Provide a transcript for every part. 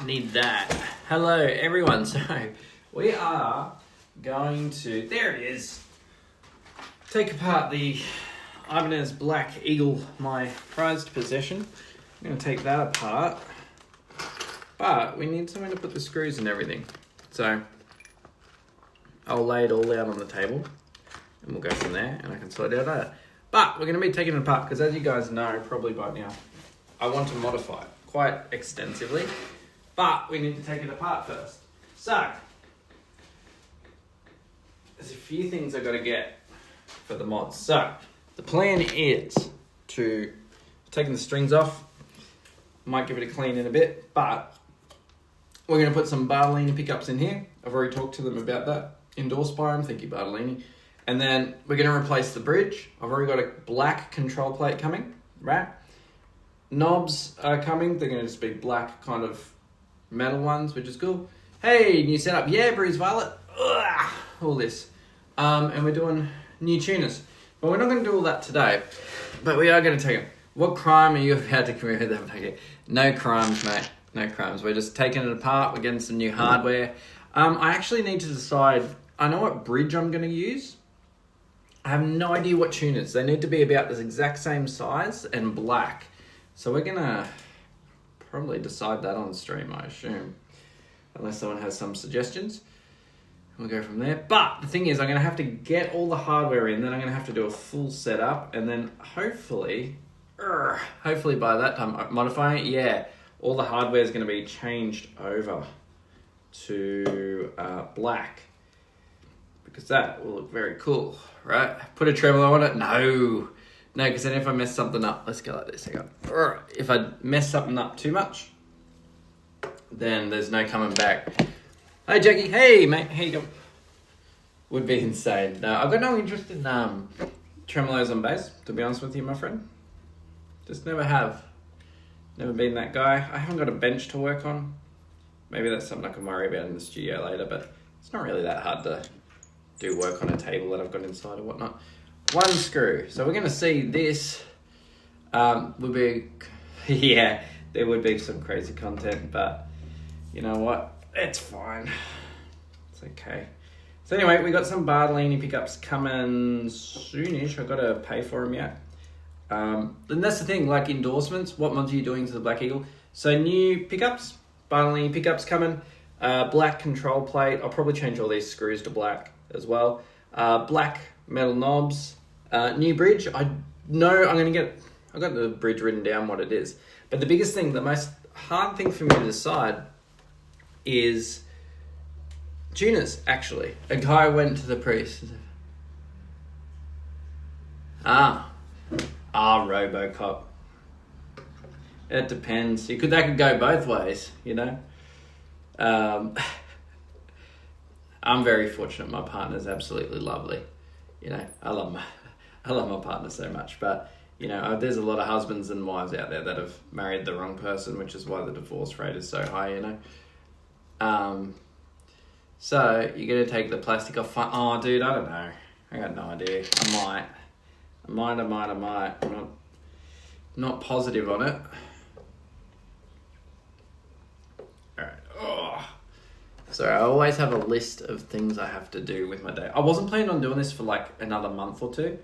need that. Hello, everyone. So, we are going to, there it is, take apart the Ibanez Black Eagle, my prized possession. I'm going to take that apart, but we need somewhere to put the screws and everything. So, I'll lay it all out on the table, and we'll go from there, and I can sort it out later. But we're going to be taking it apart, because as you guys know, probably by now, I want to modify it quite extensively, but we need to take it apart first. So, there's a few things I've got to get for the mods. So, the plan is to take the strings off, might give it a clean in a bit, but we're going to put some Bartolini pickups in here. I've already talked to them about that. Endorsed by them, thank you Bartolini. And then we're going to replace the bridge. I've already got a black control plate coming, right? Knobs are coming. They're going to just be black kind of metal ones, which is cool. Hey, new setup. Yeah, Breeze Violet. Ugh, all this. And we're doing new tuners. But we're not going to do all that today. But we are going to take it. What crime are you about to commit with that packet? No crimes, mate. No crimes. We're just taking it apart. We're getting some new hardware. I actually need to decide. I know what bridge I'm going to use. I have no idea what tuners. They need to be about the exact same size and black. So we're going to probably decide that on stream, I assume. Unless someone has some suggestions. We'll go from there. But the thing is, I'm going to have to get all the hardware in. Then I'm going to have to do a full setup. And then hopefully by that time, modifying it, yeah, all the hardware is going to be changed over to black. Because that will look very cool, right? Put a tremolo on it? No, because then if I mess something up, let's go like this. Hang on. If I mess something up too much, then there's no coming back. Hey, Jackie. Hey, mate. How you going? Would be insane. No, I've got no interest in tremolos on bass, to be honest with you, my friend. Just never have. Never been that guy. I haven't got a bench to work on. Maybe that's something I can worry about in the studio later, but it's not really that hard to do work on a table that I've got inside or whatnot. One screw. So we're going to see this would be, yeah, there would be some crazy content, but you know what? It's fine. It's okay. So anyway, we got some Bartolini pickups coming soonish. I've got to pay for them yet. And that's the thing, like endorsements, what mods are you doing to the Black Eagle? So new pickups, Bartolini pickups coming, black control plate. I'll probably change all these screws to black as well. Black metal knobs, new bridge. I know I've got the bridge written down what it is. But the biggest thing, the most hard thing for me to decide is tuners, actually. A guy went to the priest. RoboCop. It depends. That could go both ways, you know. I'm very fortunate. My partner's absolutely lovely. You know, I love my partner so much. But you know, there's a lot of husbands and wives out there that have married the wrong person, which is why the divorce rate is so high. You know. So you're gonna take the plastic off. Oh, dude, I don't know. I got no idea. I might. I'm not positive on it. Alright. Oh. So I always have a list of things I have to do with my day. I wasn't planning on doing this for like another month or two,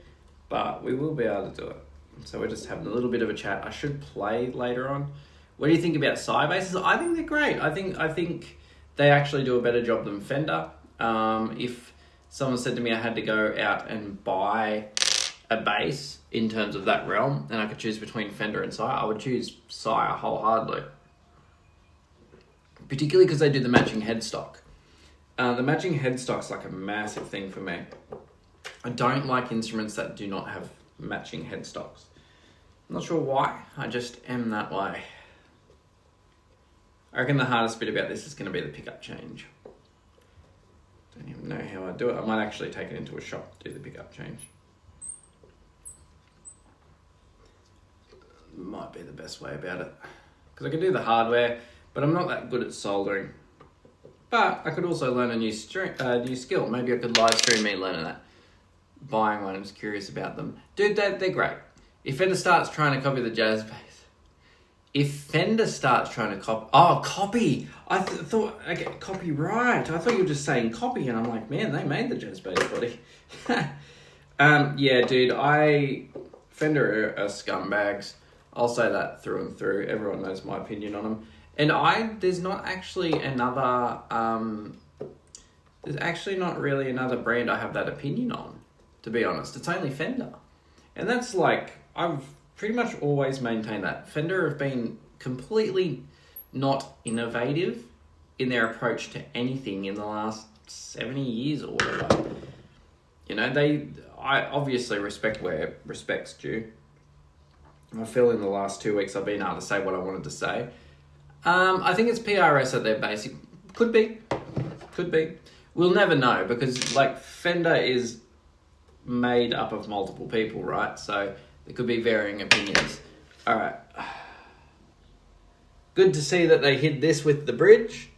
but we will be able to do it. So we're just having a little bit of a chat. I should play later on. What do you think about Sybasses? I think they're great. I think they actually do a better job than Fender. If someone said to me I had to go out and buy a bass in terms of that realm, and I could choose between Fender and Sire, I would choose Sire wholeheartedly. Particularly because they do the matching headstock. The matching headstock's like a massive thing for me. I don't like instruments that do not have matching headstocks. I'm not sure why, I just am that way. I reckon the hardest bit about this is going to be the pickup change. Don't even know how I do it. I might actually take it into a shop to do the pickup change. Might be the best way about it. Because I can do the hardware, but I'm not that good at soldering. But I could also learn a new skill. Maybe I could live stream me learning that. Buying one, I'm just curious about them. Dude, they're great. If Fender starts trying to copy the jazz bass, if Fender starts trying to copy. I thought, okay, copyright. I thought you were just saying copy, and I'm like, man, they made the jazz bass body. Yeah, dude, Fender are scumbags. I'll say that through and through. Everyone knows my opinion on them. And there's not actually another, there's actually not really another brand I have that opinion on, to be honest. It's only Fender. And that's like, I've pretty much always maintained that. Fender have been completely not innovative in their approach to anything in the last 70 years or whatever. You know, I obviously respect where respect's due. I feel in the last 2 weeks I've been able to say what I wanted to say. I think it's PRS at their basic. Could be. We'll never know, because like Fender is made up of multiple people, right? So there could be varying opinions. All right. Good to see that they hid this with the bridge.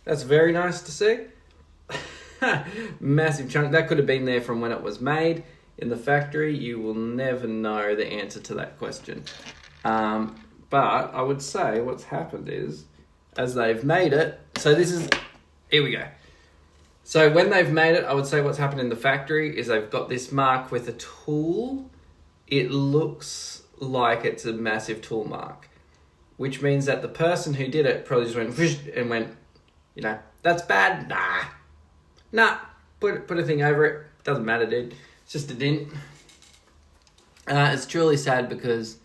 That's very nice to see. Massive chunk. That could have been there from when it was made in the factory. You will never know the answer to that question. But I would say what's happened is, as they've made it, here we go. So when they've made it, I would say what's happened in the factory is they've got this mark with a tool. It looks like it's a massive tool mark, which means that the person who did it probably just went whoosh and went, you know, that's bad. Nah, put a thing over it. Doesn't matter, dude. It's just a dent. It's truly sad because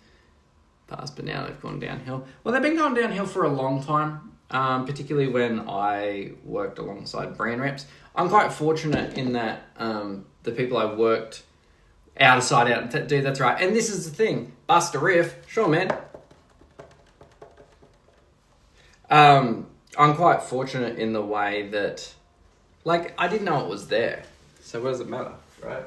but now they've gone downhill. Well, they've been going downhill for a long time, particularly when I worked alongside brand reps. I'm quite fortunate in that the people I've worked out of sight, out. Dude, that's right. And this is the thing. Bust a riff. Sure, man. I'm quite fortunate in the way that, like, I didn't know it was there. So what does it matter, right?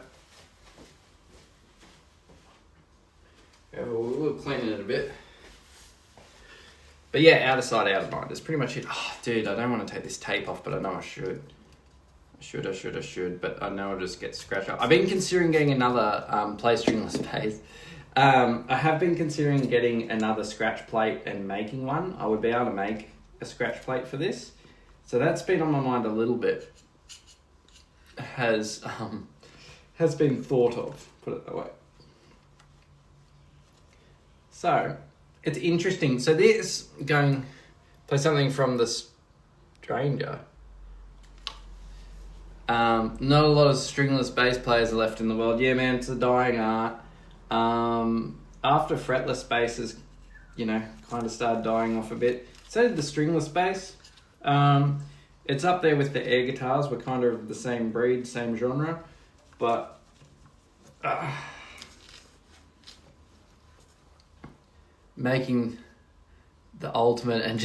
Yeah, we'll clean it a bit. But yeah, out of sight, out of mind. That's pretty much it. Oh, dude, I don't want to take this tape off, but I know I should. I should, but I know I'll just get scratched up. I've been considering getting another play stringless bass. I have been considering getting another scratch plate and making one. I would be able to make a scratch plate for this. So that's been on my mind a little bit. Has been thought of, put it that way. So, it's interesting. So this, play something from The Stranger. Not a lot of stringless bass players are left in the world. Yeah, man, it's a dying art. After fretless basses, you know, kind of started dying off a bit. So did the stringless bass. It's up there with the air guitars. We're kind of the same breed, same genre. But making the ultimate and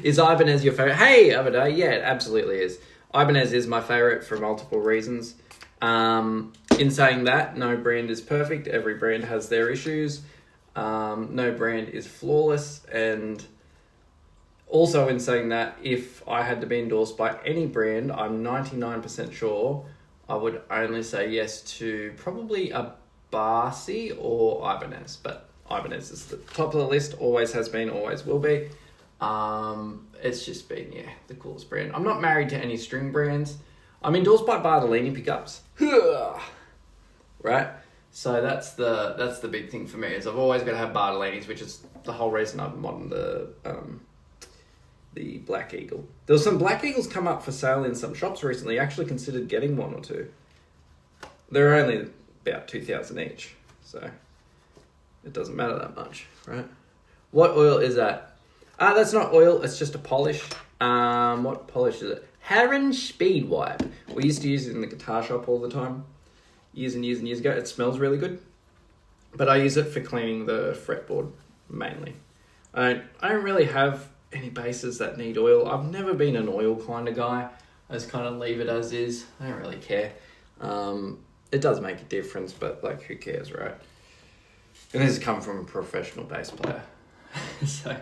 is Ibanez your favorite? Hey, Abada, yeah, it absolutely is. Ibanez is my favorite for multiple reasons. In saying that, no brand is perfect. Every brand has their issues. No brand is flawless. And also in saying that, if I had to be endorsed by any brand, I'm 99% sure I would only say yes to probably a Barsi or Ibanez. But Ibanez is the top of the list, always has been, always will be. It's just been, the coolest brand. I'm not married to any string brands. I'm endorsed by Bartolini pickups. Right? So that's the big thing for me, is I've always got to have Bartolinis, which is the whole reason I've modded the Black Eagle. There was some Black Eagles come up for sale in some shops recently. I actually considered getting one or two. They're only about 2,000 each, so it doesn't matter that much, right? What oil is that? That's not oil, it's just a polish. What polish is it? Harron Speed Wipe. We used to use it in the guitar shop all the time. Years and years ago. It smells really good. But I use it for cleaning the fretboard, mainly. I don't really have any basses that need oil. I've never been an oil kind of guy. I just kind of leave it as is. I don't really care. It does make a difference, but like, who cares, right? And this has come from a professional bass player. So,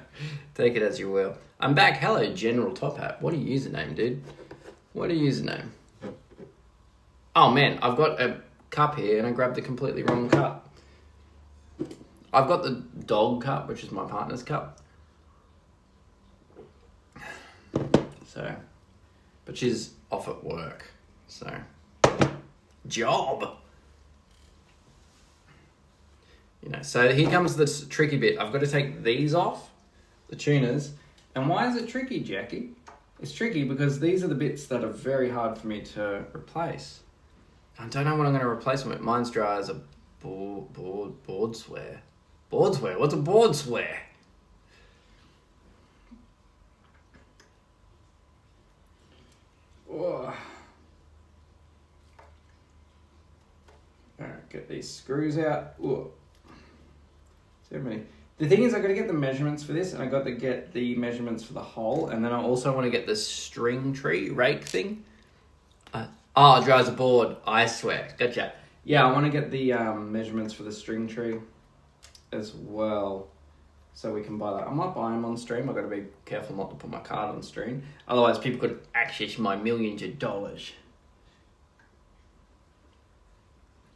take it as you will. I'm back. Hello, General Top Hat. What a username, dude. What a username. Oh, man, I've got a cup here and I grabbed the completely wrong cup. I've got the dog cup, which is my partner's cup. So, but she's off at work, so job. So here comes the tricky bit. I've got to take these off, the tuners. And why is it tricky, Jackie? It's tricky because these are the bits that are very hard for me to replace. I don't know what I'm going to replace them with. Mine's dry as a boardsware. Boardsware? What's a boardsware? Oh. Alright, get these screws out. Ooh. So many. The thing is, I got to get the measurements for this, and I got to get the measurements for the hole, and then I also want to get the string tree rake thing. It dries a board. I swear. Gotcha. Yeah, I want to get the measurements for the string tree as well, so we can buy that. I might buy them on stream. I've got to be careful not to put my card on stream. Otherwise, people could access my millions of dollars.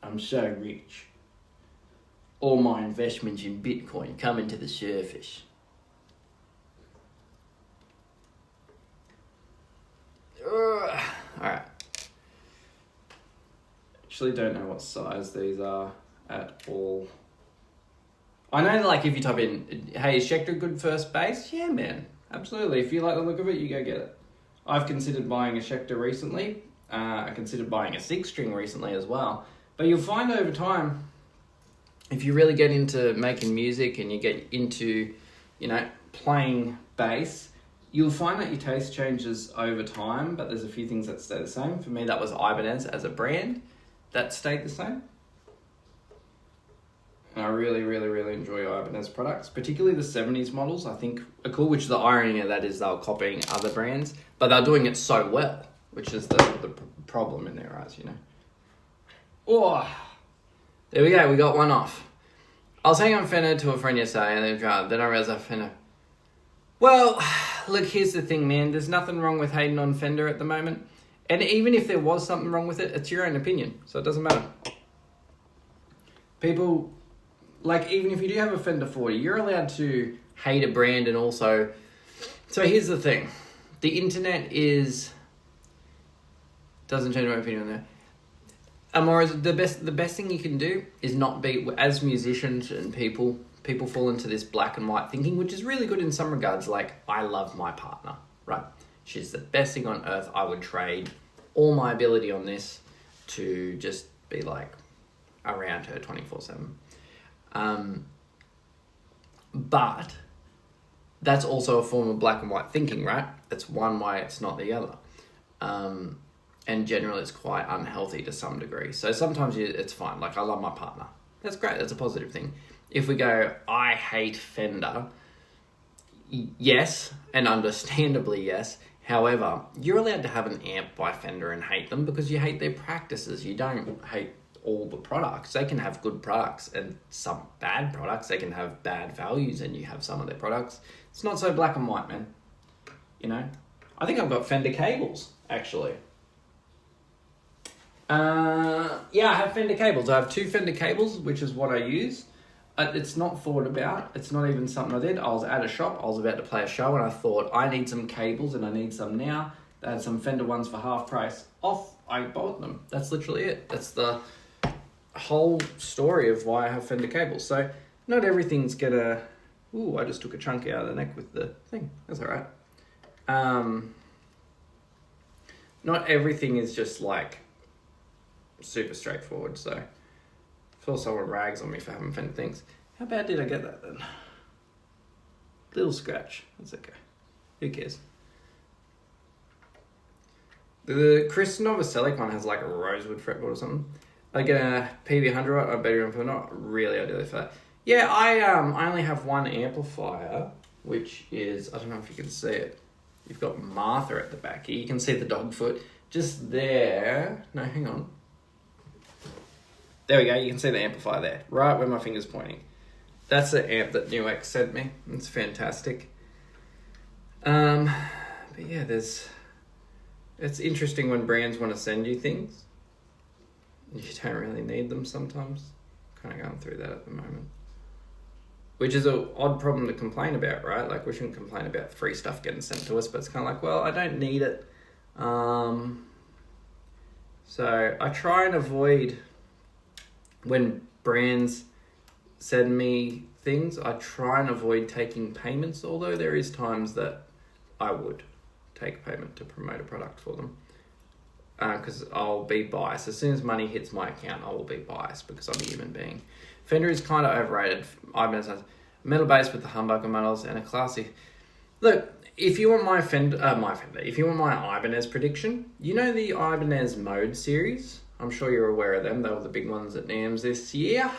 I'm so rich. All my investments in Bitcoin coming to the surface. Alright. Actually don't know what size these are at all. I know, like, if you type in, hey, is Schecter a good first base? Yeah, man. Absolutely. If you like the look of it, you go get it. I've considered buying a Schecter recently. I considered buying a 6-string recently as well. But you'll find over time, if you really get into making music and you get into, playing bass, you'll find that your taste changes over time, but there's a few things that stay the same. For me, that was Ibanez as a brand. That stayed the same. And I really, really, really enjoy Ibanez products, particularly the 70s models, I think are cool, which the irony of that is they're copying other brands, but they're doing it so well, which is the problem in their eyes, Oh, there we go. We got one off. I was hanging on Fender to a friend yesterday, and then I realized I Fender. Well, look, here's the thing, man. There's nothing wrong with hating on Fender at the moment. And even if there was something wrong with it, it's your own opinion. So it doesn't matter. People, even if you do have a Fender 40, you're allowed to hate a brand and also... So here's the thing. The internet doesn't change my opinion on that. The best thing you can do is not be, as musicians and people fall into this black and white thinking, which is really good in some regards. Like, I love my partner, right? She's the best thing on earth. I would trade all my ability on this to just be around her 24/7. But that's also a form of black and white thinking, right? It's one way, it's not the other. And generally it's quite unhealthy to some degree. So sometimes it's fine. I love my partner. That's great. That's a positive thing. If we go, I hate Fender, yes, and understandably yes. However, you're allowed to have an amp by Fender and hate them because you hate their practices. You don't hate all the products. They can have good products and some bad products. They can have bad values and you have some of their products. It's not so black and white, man. I think I've got Fender cables, actually. Yeah, I have Fender cables. I have 2 Fender cables, which is what I use. It's not thought about. It's not even something I did. I was at a shop. I was about to play a show and I thought, I need some cables and I need some now. They had some Fender ones for half price off. I bought them. That's literally it. That's the whole story of why I have Fender cables. So not everything's gonna... Ooh, I just took a chunk out of the neck with the thing. That's all right. Not everything is just super straightforward, so I feel someone rags on me for having Fender things. How bad did I get that then? Little scratch. That's okay. Who cares? The Chris Novoselic one has a rosewood fretboard or something. I get a PV100, I bet you're not really ideally for that. Yeah, I only have one amplifier, which is, I don't know if you can see it. You've got Martha at the back here. You can see the dog foot just there. No, hang on. There we go. You can see the amplifier there, right where my finger's pointing. That's the amp that Newx sent me. It's fantastic. But yeah, it's interesting when brands want to send you things. You don't really need them sometimes. Kind of going through that at the moment. which is an odd problem to complain about, right? Like, we shouldn't complain about free stuff getting sent to us, but it's kind of like, well, I don't need it. So I try and avoid, when brands send me things, I try and avoid taking payments, although there is times that I would take payment to promote a product for them. Because I'll be biased. As soon as money hits my account, I will be biased because I'm a human being. Fender is kind of overrated. Ibanez has metal base with the humbucker models and a classy. Look, if you want my Fender, if you want my Ibanez prediction, you know the Ibanez Mode series? I'm sure you're aware of them. They were the big ones at NAMS this year.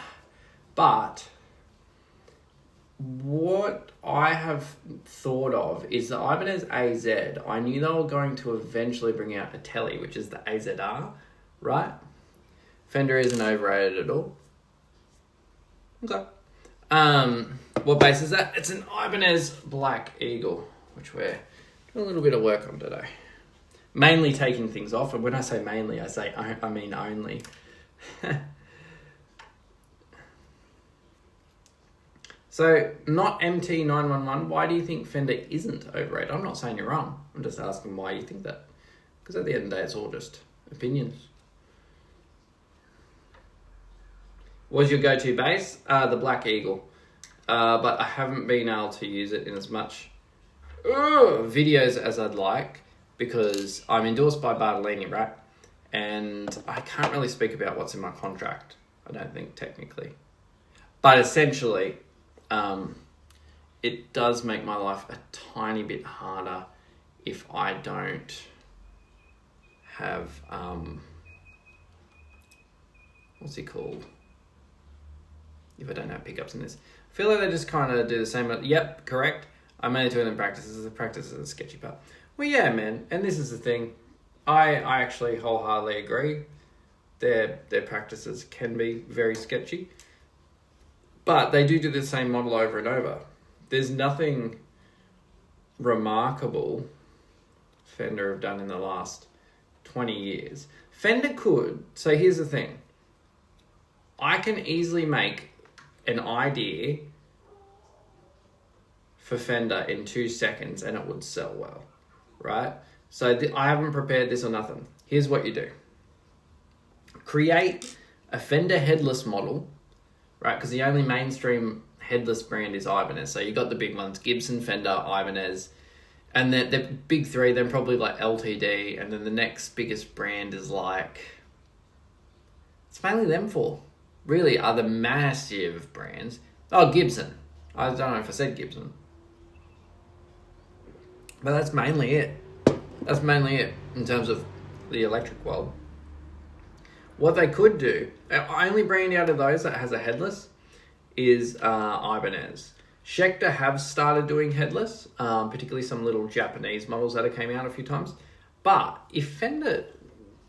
But what I have thought of is the Ibanez AZ. I knew they were going to eventually bring out a Telly, which is the AZR, right? Fender isn't overrated at all. Okay. What base is that? It's an Ibanez Black Eagle, which we're doing a little bit of work on today. Mainly taking things off, and when I say mainly, I mean only. So, not MT911, why do you think Fender isn't overrated? I'm not saying you're wrong. I'm just asking why you think that. Because at the end of the day, it's all just opinions. What's your go-to bass? The Black Eagle. But I haven't been able to use it in as much videos as I'd like, because I'm endorsed by Bartolini, right? And I can't really speak about what's in my contract, I don't think, technically. But essentially, it does make my life a tiny bit harder if I don't have, what's it called? If I don't have pickups in this. I feel like they just kind of do the same. Yep, correct. I made it to it in practices. The practice is the sketchy part. Well, yeah, man. And this is the thing. I actually wholeheartedly agree. Their practices can be very sketchy. But they do the same model over and over. There's nothing remarkable Fender have done in the last 20 years. Fender could. So here's the thing. I can easily make an idea for Fender in 2 seconds and it would sell well, right? So I haven't prepared this or nothing. Here's what you do. Create a Fender headless model, right? Because the only mainstream headless brand is Ibanez. So you got the big ones, Gibson, Fender, Ibanez. And the big three, then probably like LTD. And then the next biggest brand is like, it's mainly them four. Really are the massive brands. Oh, Gibson. I don't know if I said Gibson. But that's mainly it. That's mainly it in terms of the electric world. What they could do, only brand out of those that has a headless is Ibanez. Schecter have started doing headless, particularly some little Japanese models that have came out a few times. But if Fender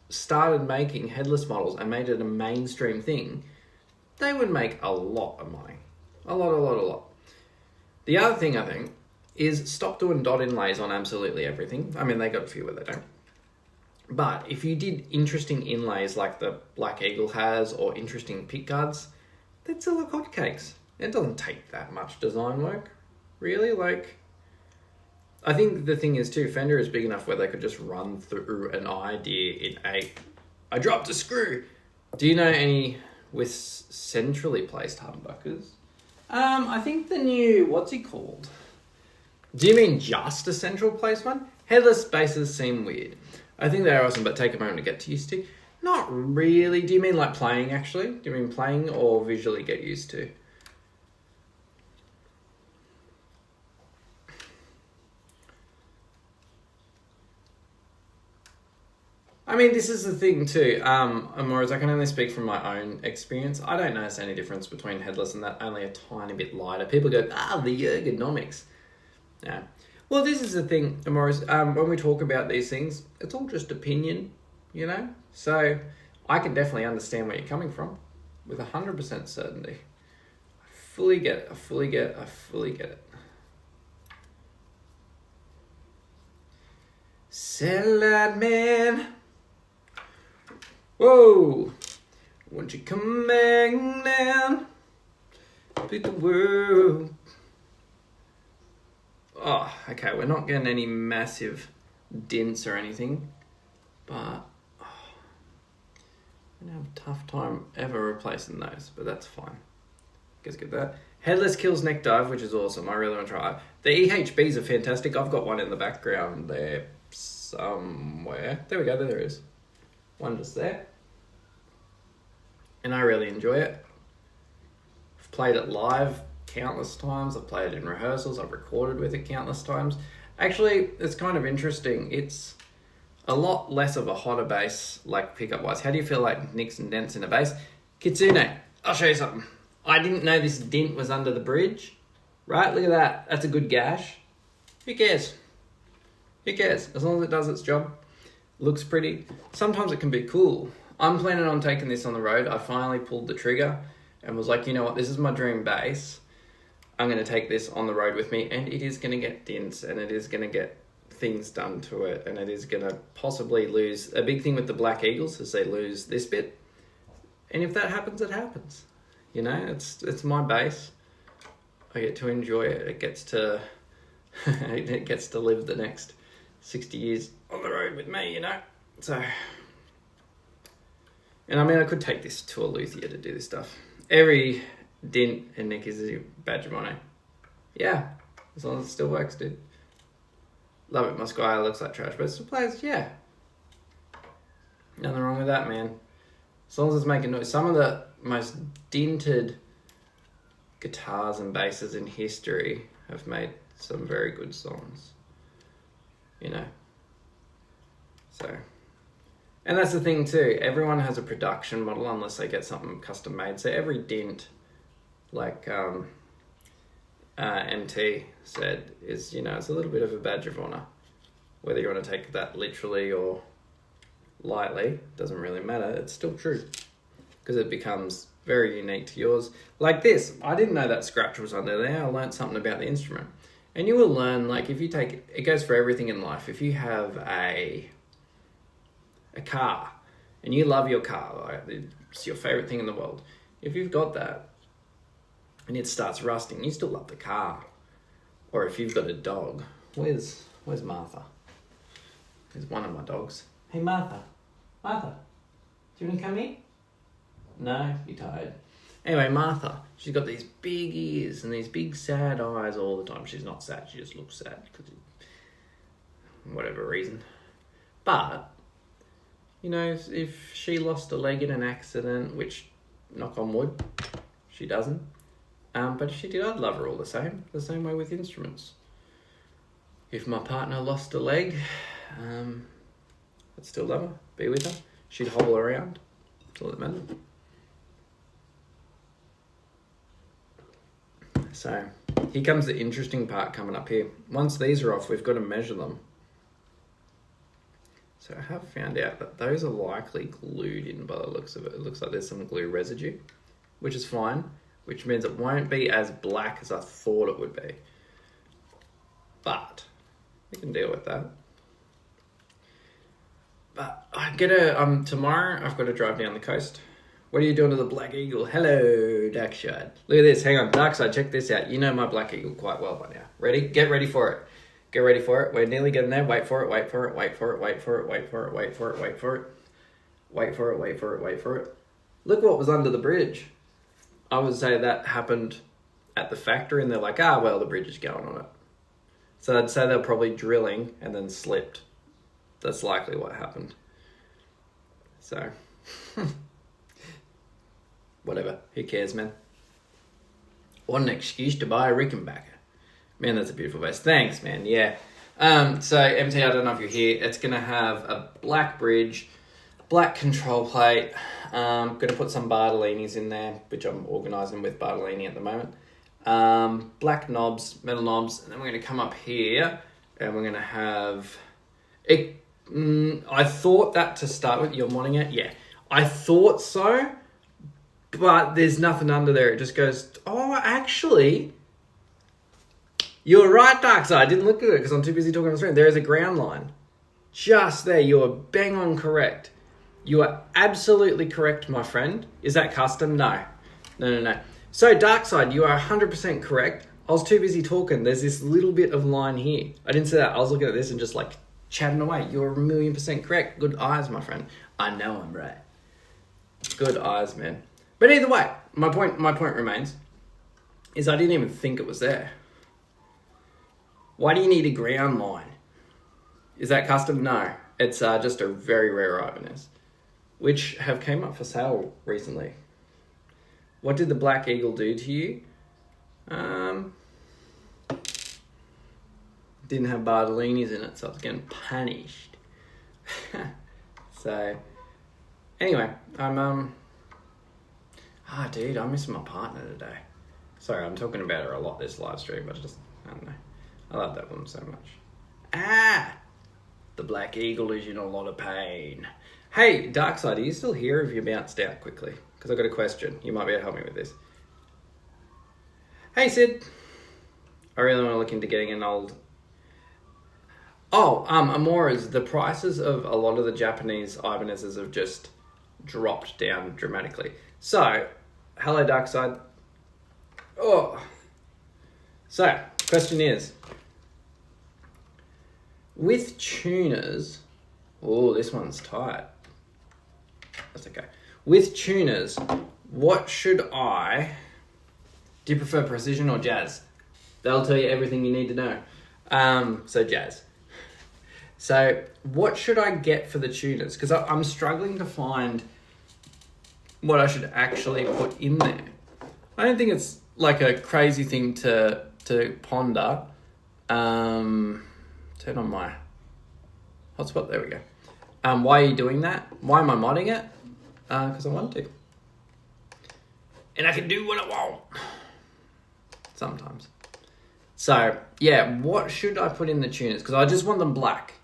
started making headless models and made it a mainstream thing, they would make a lot of money. A lot. The other thing, I think, is stop doing dot inlays on absolutely everything. I mean, they got a few where they don't. But if you did interesting inlays like the Black Eagle has, or interesting pick guards, they'd sell like hotcakes. It doesn't take that much design work, really. Like, I think the thing is too, Fender is big enough where they could just run through an idea in I dropped a screw. Do you know any with centrally placed humbuckers? I think the new, what's he called? Do you mean just a central placed one? Headless bases seem weird. I think they're awesome, but take a moment to get used to. Not really. Do you mean like playing, actually? Do you mean playing or visually get used to? I mean, this is the thing too. Whereas I can only speak from my own experience. I don't notice any difference between headless and that, only a tiny bit lighter. People go, the ergonomics. Yeah. Well, this is the thing, Morris. When we talk about these things, it's all just opinion, you know? So I can definitely understand where you're coming from with 100% certainty. I fully get it. I fully get it. Satellite man. Whoa. Won't you come back down? Beat the world. Oh, okay, we're not getting any massive dents or anything, but I'm gonna have a tough time ever replacing those, but that's fine. Guess get that. Headless Kills Neck Dive, which is awesome. I really want to try it. The EHBs are fantastic. I've got one in the background there somewhere. There we go, there it is. One just there. And I really enjoy it. I've played it live countless times. I've played it in rehearsals. I've recorded with it countless times. Actually, it's kind of interesting. It's a lot less of a hotter bass, like pickup wise. How do you feel like nicks and dents in a bass? Kitsune, I'll show you something. I didn't know this dent was under the bridge. Right, look at that. That's a good gash. Who cares? Who cares? As long as it does its job. Looks pretty. Sometimes it can be cool. I'm planning on taking this on the road. I finally pulled the trigger and was like, you know what, this is my dream bass. I'm going to take this on the road with me, and it is going to get dents, and it is going to get things done to it, and it is going to possibly lose. A big thing with the Black Eagles is they lose this bit, and if that happens, it happens. You know, it's my bass. I get to enjoy it. It gets to it gets to live the next 60 years on the road with me, you know. So, and I mean, I could take this to a luthier to do this stuff. Every dent and nick is a badge of honor. Yeah, as long as it still works, dude. Love it. My Sky looks like trash, but it still plays. Yeah, nothing wrong with that, man. As long as it's making noise. Some of the most dented guitars and basses in history have made some very good songs. You know. So, and that's the thing too. Everyone has a production model unless they get something custom made. So every dent, like MT said, is, you know, it's a little bit of a badge of honor. Whether you want to take that literally or lightly, doesn't really matter. It's still true because it becomes very unique to yours. Like this, I didn't know that scratch was under there. I learned something about the instrument. And you will learn, like, if you take, it goes for everything in life. If you have a car and you love your car, like it's your favorite thing in the world. If you've got that and it starts rusting, you still love the car. Or if you've got a dog, where's Martha? There's one of my dogs. Hey Martha, do you want to come here? No, you're tired. Anyway, Martha, she's got these big ears and these big sad eyes all the time. She's not sad, she just looks sad because whatever reason. But, you know, if she lost a leg in an accident, which, knock on wood, she doesn't. But if she did, I'd love her all the same way with instruments. If my partner lost a leg, I'd still love her, be with her. She'd hobble around. That's all that matters. So, here comes the interesting part coming up here. Once these are off, we've got to measure them. So I have found out that those are likely glued in by the looks of it. It looks like there's some glue residue, which is fine, which means it won't be as black as I thought it would be. But we can deal with that. But tomorrow I've got to drive down the coast. What are you doing to the Black Eagle? Hello, Darkside. Look at this. Hang on, Darkside, check this out. You know my Black Eagle quite well by now. Ready? Get ready for it. Get ready for it. We're nearly getting there. Wait for it, wait for it, wait for it, wait for it, wait for it, wait for it, wait for it. Wait for it, wait for it, wait for it. Look what was under the bridge. I would say that happened at the factory and they're like, well, the bridge is going on it. So I'd say they're probably drilling and then slipped. That's likely what happened. So, whatever. Who cares, man? What an excuse to buy a Rickenbacker. Man, that's a beautiful bass. Thanks, man. Yeah. So, MT, I don't know if you're here. It's going to have a black bridge, black control plate. Going to put some Bartolinis in there, which I'm organising with Bartolini at the moment. Black knobs, metal knobs. And then we're going to come up here and we're going to have... I thought that to start with. You're wanting it? Yeah. I thought so, but there's nothing under there. It just goes, actually, you're right, Darkside. I didn't look at it because I'm too busy talking on the screen. There is a ground line. Just there. You are bang on correct. You are absolutely correct, my friend. Is that custom? No. So, Darkside, you are 100% correct. I was too busy talking. There's this little bit of line here. I didn't say that. I was looking at this and just like chatting away. You're 1,000,000% correct. Good eyes, my friend. I know I'm right. Good eyes, man. But either way, my point remains, is I didn't even think it was there. Why do you need a ground line? Is that custom? No. It's just a very rare Ibanez, which have came up for sale recently. What did the Black Eagle do to you? Didn't have Bartolini's in it, so I was getting punished. So, anyway, I'm dude, I miss my partner today. Sorry, I'm talking about her a lot this live stream, but I don't know. I love that woman so much. The Black Eagle is in a lot of pain. Hey, Darkside, are you still here or have you bounced out quickly? Because I've got a question. You might be able to help me with this. Hey, Sid. I really want to look into getting an old... Amoras, the prices of a lot of the Japanese Ibanezes have just dropped down dramatically. So, hello, Darkside. So, question is, with tuners... Oh, this one's tight. That's okay. With tuners, what should I... Do you prefer precision or jazz? They'll tell you everything you need to know. So jazz. So what should I get for the tuners? Because I'm struggling to find what I should actually put in there. I don't think it's like a crazy thing to ponder. Turn on my hotspot. There we go. Why are you doing that? Why am I modding it? Because I want to. And I can do what I want. Sometimes. So, yeah, what should I put in the tuners? Because I just want them black.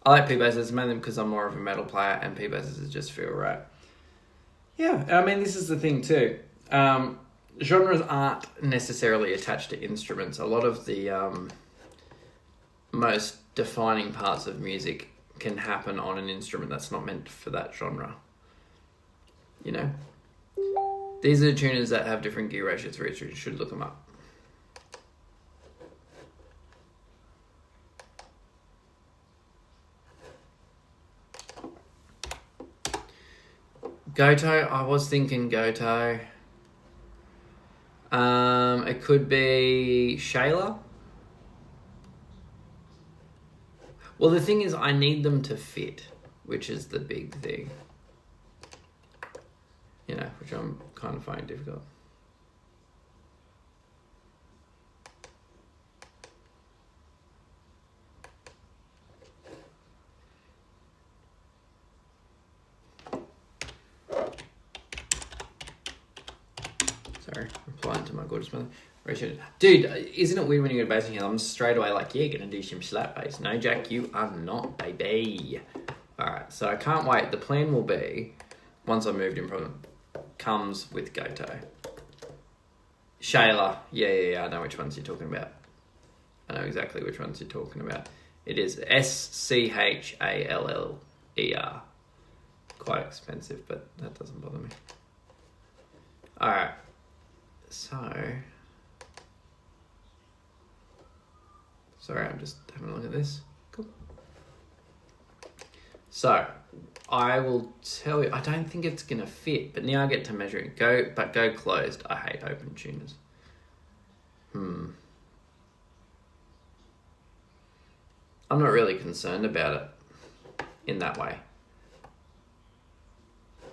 I like P-basses mainly because I'm more of a metal player and P-basses just feel right. Yeah, I mean, this is the thing too. Genres aren't necessarily attached to instruments. A lot of the most defining parts of music can happen on an instrument that's not meant for that genre. You know? These are the tuners that have different gear ratios for each. You should look them up. Goto, I was thinking Goto. It could be Shayla. Well, the thing is, I need them to fit, which is the big thing. You know, which I'm kind of finding difficult. Sorry, replying to my gorgeous mother. Dude, isn't it weird when you go to basing here? I'm straight away like, yeah, gonna do some slap bass. No, Jack, you are not, baby. Alright, so I can't wait. The plan will be, once I moved in from comes with Goto. Shayla. Yeah, I know which ones you're talking about. I know exactly which ones you're talking about. It is SCHALLER. Quite expensive, but that doesn't bother me. Alright. So... Sorry, I'm just having a look at this. Cool. So, I will tell you, I don't think it's going to fit, but now I get to measure it. Go closed. I hate open tuners. I'm not really concerned about it in that way.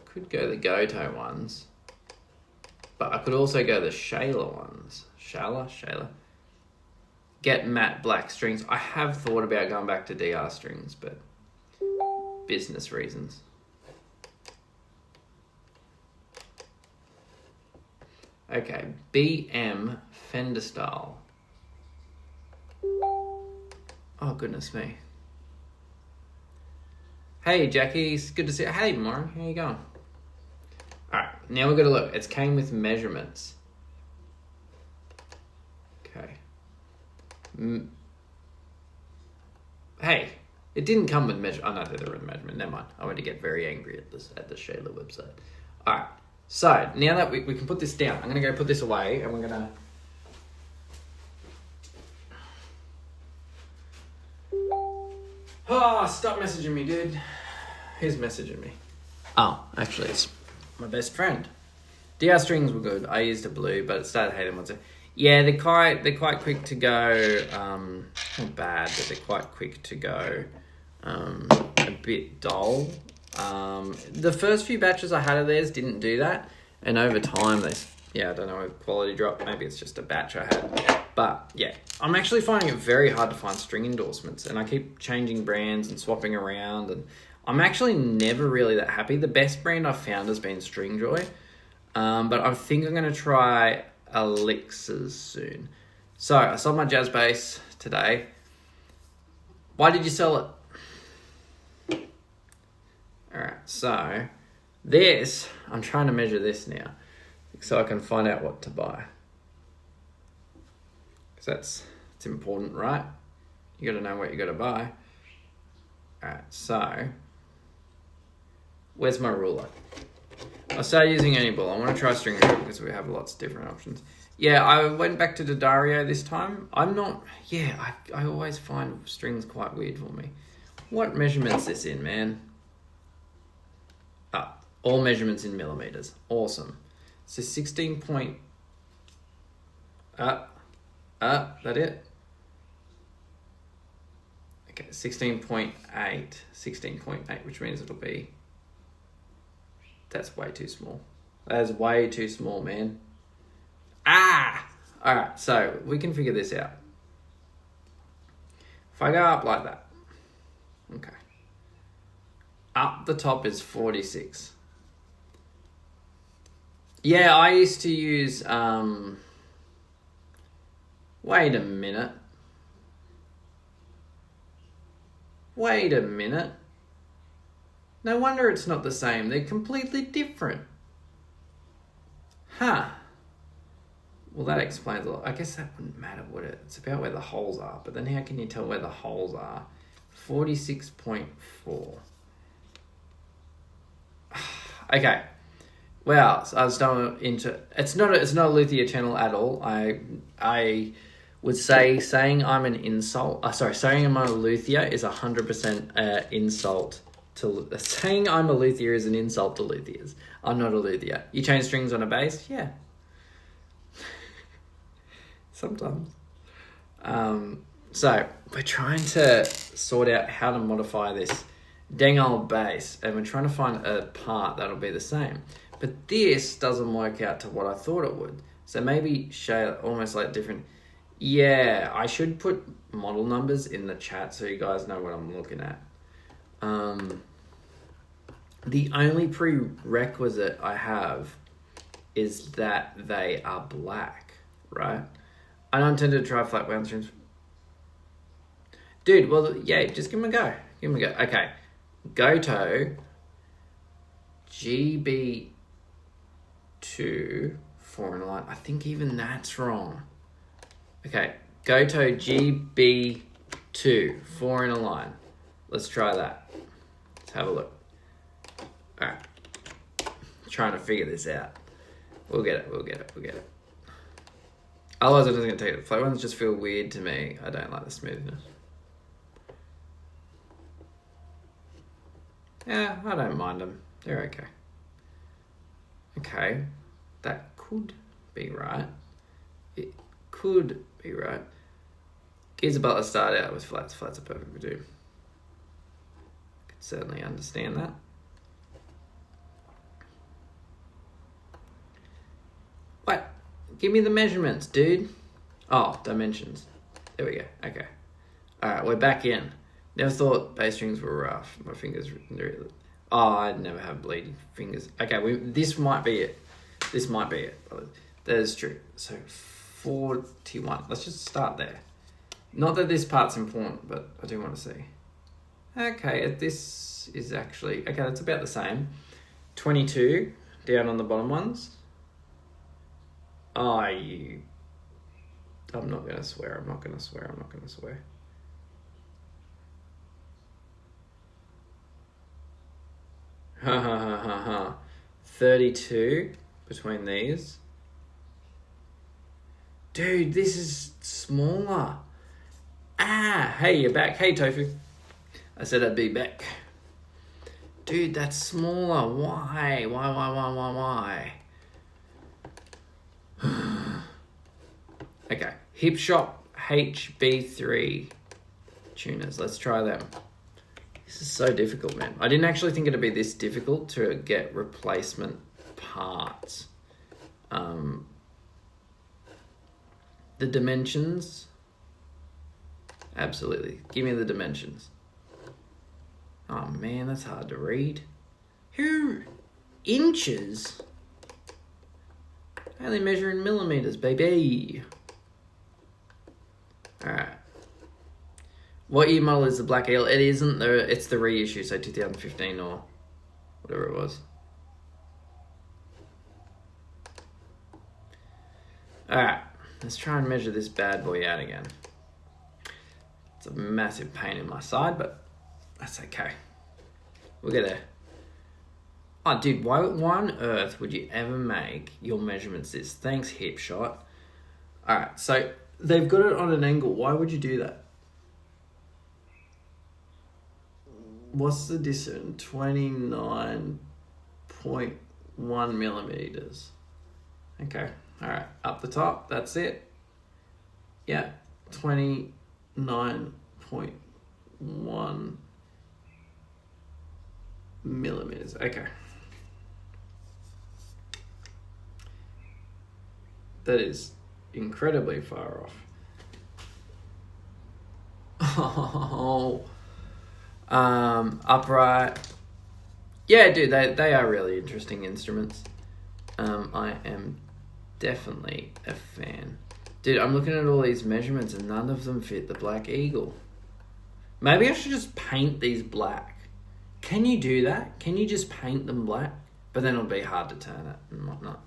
Could go the Goto ones, but I could also go the Shayla ones. Shayla. Get matte black strings. I have thought about going back to DR strings, but business reasons. Okay, BM Fender style. Oh, goodness me. Hey, Jackie, it's good to see you. Hey, Maura, how you going? Alright, now we've got to look. It came with measurements. Okay. Hey, it didn't come with measurement. Oh, no, they're the measurement. Never mind. I went to get very angry at the Shayla website. Alright, So now that we can put this down, I'm going to go put this away, and we're going to... Oh, stop messaging me, dude. Who's messaging me? Oh, actually, it's my best friend. DR strings were good. I used a blue, but it started hating once. Yeah, they're quite quick to go. Not bad, but they're quite quick to go. A bit dull. The first few batches I had of theirs didn't do that, and over time I don't know, quality drop. Maybe it's just a batch I had, but yeah, I'm actually finding it very hard to find string endorsements, and I keep changing brands and swapping around, and I'm actually never really that happy. The best brand I've found has been Stringjoy, but I think I'm going to try Elixirs soon. So I sold my jazz bass today. Why did you sell it? Alright, so this, I'm trying to measure this now so I can find out what to buy. Because it's important, right? You got to know what you got to buy. Alright, so where's my ruler? I started using any ball. I want to try string group because we have lots of different options. Yeah, I went back to D'Addario this time. I always find strings quite weird for me. What measurement's this in, man? All measurements in millimeters. Awesome. So 16 point... that it? Okay, 16.8. 16.8, which means it'll be... That's way too small. That is way too small, man. Alright, so we can figure this out. If I go up like that. Okay. Up the top is 46. Yeah, I used to use... Wait a minute. No wonder it's not the same. They're completely different. Huh. Well, that explains a lot. I guess that wouldn't matter, would it? It's about where the holes are. But then how can you tell where the holes are? 46.4. Okay. Well, so I was done into... It's not a Luthier channel at all. I would say saying I'm an insult... saying I'm a Luthier is 100% insult to... Saying I'm a Luthier is an insult to Luthiers. I'm not a Luthier. You change strings on a bass? Yeah. Sometimes. So, we're trying to sort out how to modify this dang old bass, and we're trying to find a part that'll be the same. But this doesn't work out to what I thought it would. So maybe shade almost like different... Yeah, I should put model numbers in the chat so you guys know what I'm looking at. The only prerequisite I have is that they are black, right? I don't intend to try flat wound strings. Dude, well, yeah, just give them a go. Okay. Goto GB2 4 in a line. I think even that's wrong. Okay, Goto GB2 4 in a line. Let's try that. Let's have a look. Alright. Trying to figure this out. We'll get it. Otherwise, I'm just going to take it. Flat ones just feel weird to me. I don't like the smoothness. Yeah, I don't mind them. They're okay. Okay, that could be right. It could be right. Geezer Butler started out with flats. Flats are perfect for do. Could certainly understand that. Wait, give me the measurements, dude. Oh, dimensions. There we go. Okay. Alright, we're back in. Never thought bass strings were rough. My fingers really... Oh, I'd never have bleeding fingers. Okay, this might be it. That is true. So, 41. Let's just start there. Not that this part's important, but I do want to see. Okay, this is actually... Okay, that's about the same. 22 down on the bottom ones. Oh, I'm not going to swear. I'm not going to swear. Ha ha ha ha ha. 32 between these. Dude, this is smaller. Hey, you're back. Hey, Tofu. I said I'd be back. Dude, that's smaller. Why? Why? Okay. Hip Shop HB3 tuners. Let's try them. This is so difficult, man. I didn't actually think it'd be this difficult to get replacement parts. The dimensions. Absolutely. Give me the dimensions. Oh man, that's hard to read. Who? Inches? I only measure in millimeters, baby. Alright. What year model is the Black Eel? It isn't it's the reissue, so 2015 or whatever it was. Alright, let's try and measure this bad boy out again. It's a massive pain in my side, but that's okay. We'll get there. Oh, dude, why on earth would you ever make your measurements this? Thanks, Hip Shot. Alright, so they've got it on an angle. Why would you do that? What's the distance? 29.1 millimeters. Okay, alright, up the top, that's it. Yeah, 29.1 millimeters. Okay. That is incredibly far off. Upright. Yeah, dude, they are really interesting instruments. I am definitely a fan. Dude, I'm looking at all these measurements and none of them fit the Black Eagle. Maybe I should just paint these black. Can you do that? Can you just paint them black? But then it'll be hard to turn it and whatnot.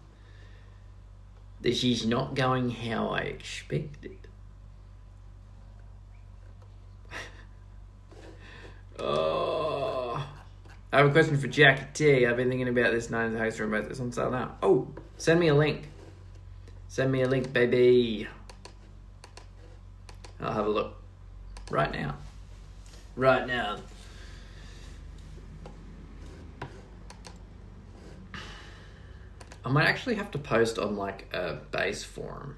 This is not going how I expected. Oh, I have a question for Jackie T. I've been thinking about this 9 host room, but it's on sale now. Oh, send me a link. Send me a link, baby. I'll have a look right now. Right now. I might actually have to post on like a bass forum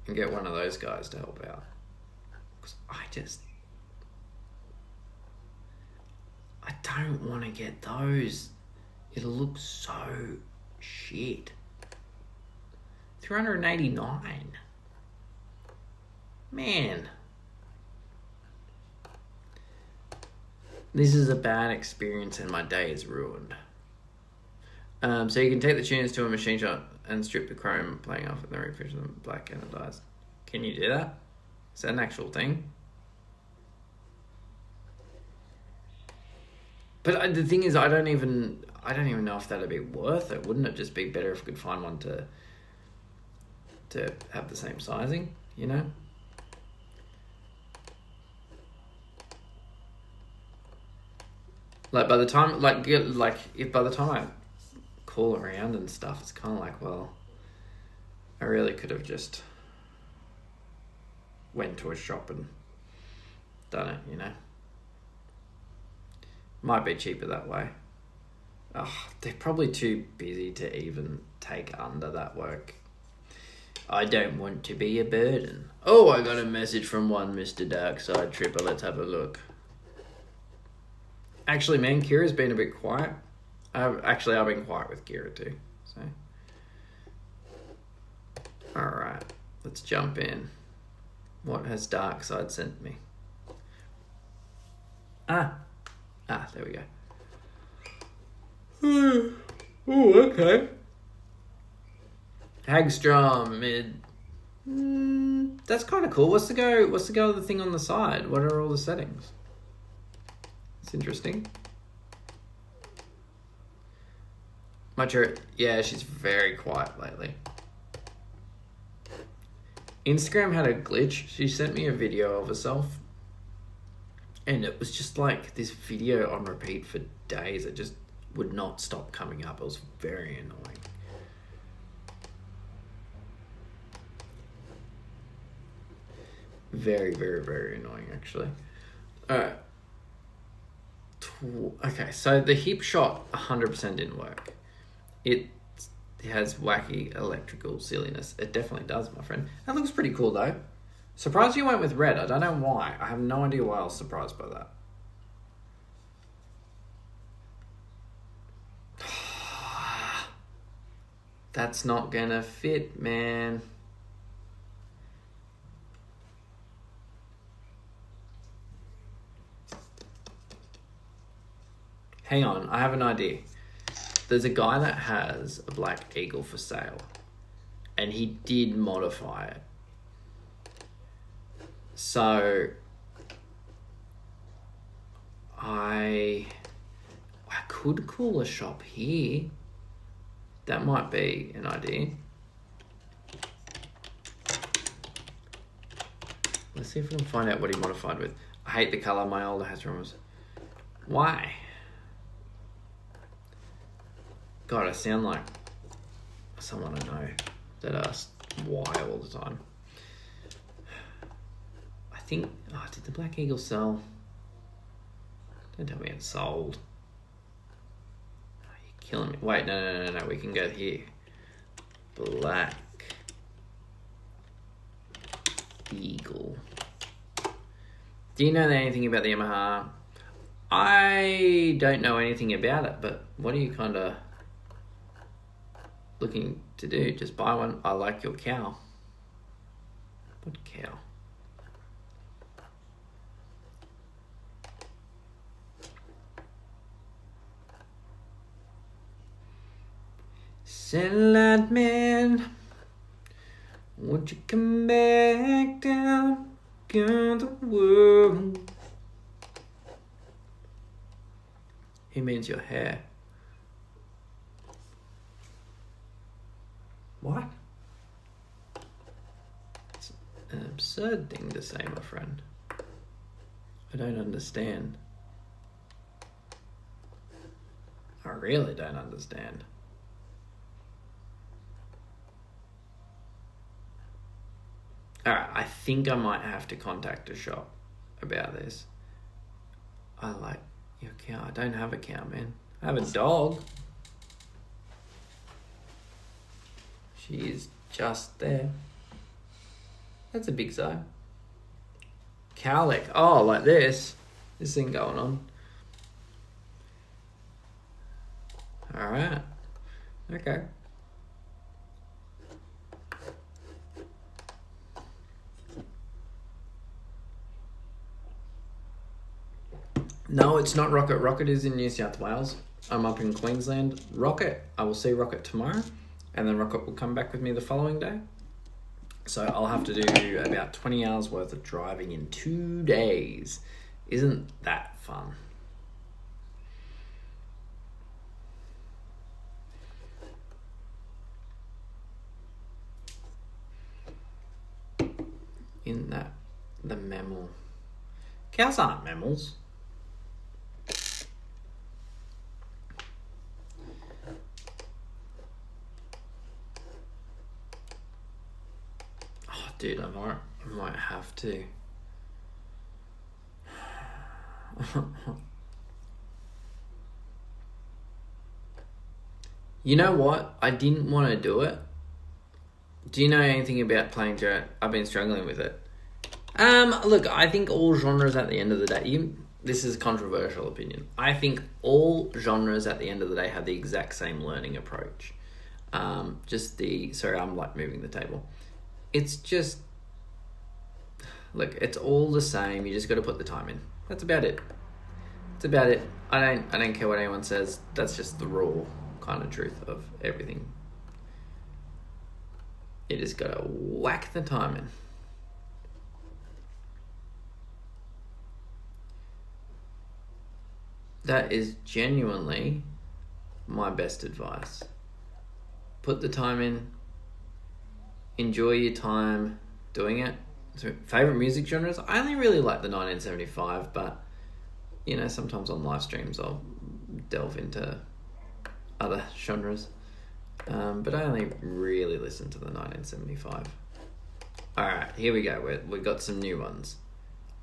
and get one of those guys to help out. Because I don't want to get those. It'll look so shit. 389. Man. This is a bad experience and my day is ruined. So you can take the tuners to a machine shop and strip the chrome playing off and then refresh them black anodized. Can you do that? Is that an actual thing? But the thing is, I don't even know if that'd be worth it. Wouldn't it just be better if we could find one to have the same sizing, you know? Like by the time if by the time I call around and stuff, it's kind of like, well, I really could have just went to a shop and done it, you know? Might be cheaper that way. Oh, they're probably too busy to even take under that work. I don't want to be a burden. Oh, I got a message from one Mr. Darkside Tripper. Let's have a look. Actually, man, Kira's been a bit quiet. I've been quiet with Kira too. So, all right, let's jump in. What has Darkside sent me? There we go. Oh, okay. Hagstrom mid. That's kind of cool. What's the go of the thing on the side? What are all the settings? It's interesting. Yeah, she's very quiet lately. Instagram had a glitch. She sent me a video of herself. And it was just like this video on repeat for days. It just would not stop coming up. It was very annoying. Very, very, very annoying, actually. Alright. Okay, so the hip shot 100% didn't work. It has wacky electrical silliness. It definitely does, my friend. That looks pretty cool, though. Surprised you went with red. I don't know why. I have no idea why I was surprised by that. That's not gonna fit, man. Hang on, I have an idea. There's a guy that has a Black Eagle for sale, and he did modify it. So I could call a shop here. That might be an idea. Let's see if we can find out what he modified with. I hate the colour. My older Hasbro was. Why? God, I sound like someone I know that asks why all the time. I think... Oh, did the Black Eagle sell? Don't tell me it sold. Oh, you're killing me. Wait, no. We can go here. Black Eagle. Do you know anything about the Yamaha? I don't know anything about it, but what are you kind of looking to do? Just buy one. I like your cow. What cow? Satellite man, won't you come back down, got the world? He means your hair. What? It's an absurd thing to say, my friend. I don't understand. I really don't understand. Alright, I think I might have to contact a shop about this. I like your cow. I don't have a cow, man. I have a dog. She is just there. That's a big zone. Cowlick. Oh, like this. This thing going on. Alright. Okay. No, it's not Rocket. Rocket is in New South Wales. I'm up in Queensland. Rocket, I will see Rocket tomorrow, and then Rocket will come back with me the following day. So I'll have to do about 20 hours worth of driving in 2 days. Isn't that fun? In that, the mammal. Cows aren't mammals. Dude, I might have to. You know what? I didn't want to do it. Do you know anything about playing Jarrett? I've been struggling with it. Look, I think all genres at the end of the day, this is a controversial opinion. I think all genres at the end of the day have the exact same learning approach. Sorry, I'm like moving the table. It's just, look, it's all the same. You just got to put the time in. That's about it. That's about it. I don't care what anyone says. That's just the raw kind of truth of everything. You just got to whack the time in. That is genuinely my best advice. Put the time in. Enjoy your time doing it. So, favorite music genres? I only really like the 1975, but you know, sometimes on live streams I'll delve into other genres. But I only really listen to the 1975. Alright, here we go. We got some new ones.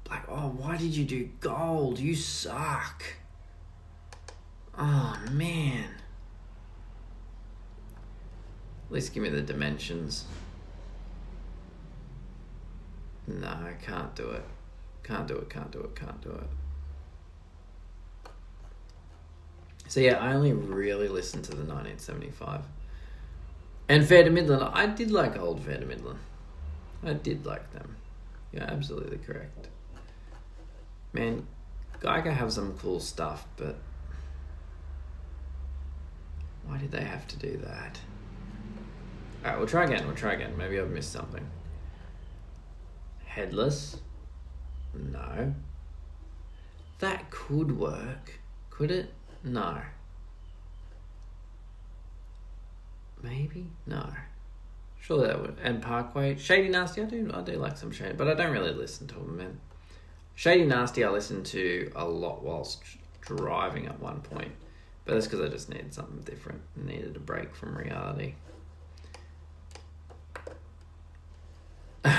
Like, oh, why did you do gold? You suck. Oh, man. At least give me the dimensions. No, I can't do it. Can't do it. So yeah, I only really listened to the 1975. And Fair to Midland, I did like old Fair to Midland. I did like them. You're absolutely correct. Man, Geiger have some cool stuff, but why did they have to do that? Alright, we'll try again. Maybe I've missed something. Headless? No. That could work. Could it? No. Maybe? No. Surely that would. And Parkway. Shady Nasty, I do like some Shady, but I don't really listen to them, man. Shady Nasty I listened to a lot whilst driving at one point. But that's because I just needed something different. I needed a break from reality.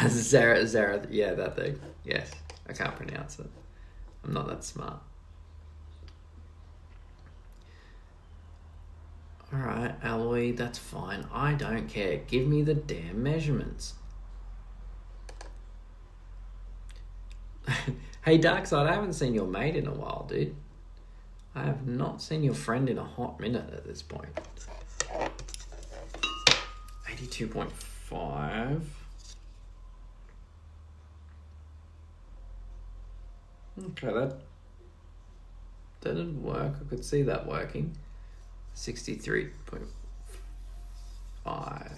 Zara, yeah, that thing. Yes, I can't pronounce it. I'm not that smart. Alright, Alloy, that's fine. I don't care. Give me the damn measurements. Hey, Darkside, I haven't seen your mate in a while, dude. I have not seen your friend in a hot minute at this point. 82.5. Okay, that didn't work. I could see that working. 63.5.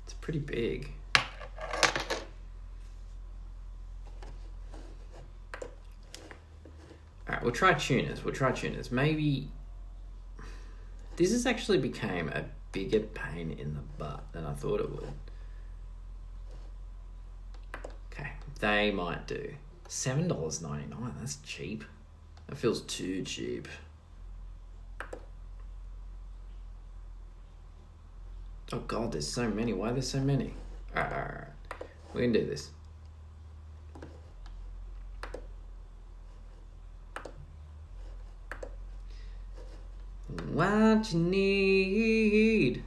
It's pretty big. Alright, we'll try tuners. Maybe this has actually became a bigger pain in the butt than I thought it would. Okay, they might do. $7.99, that's cheap. That feels too cheap. Oh god, there's so many. Why are there so many? Alright. We can do this. What you need,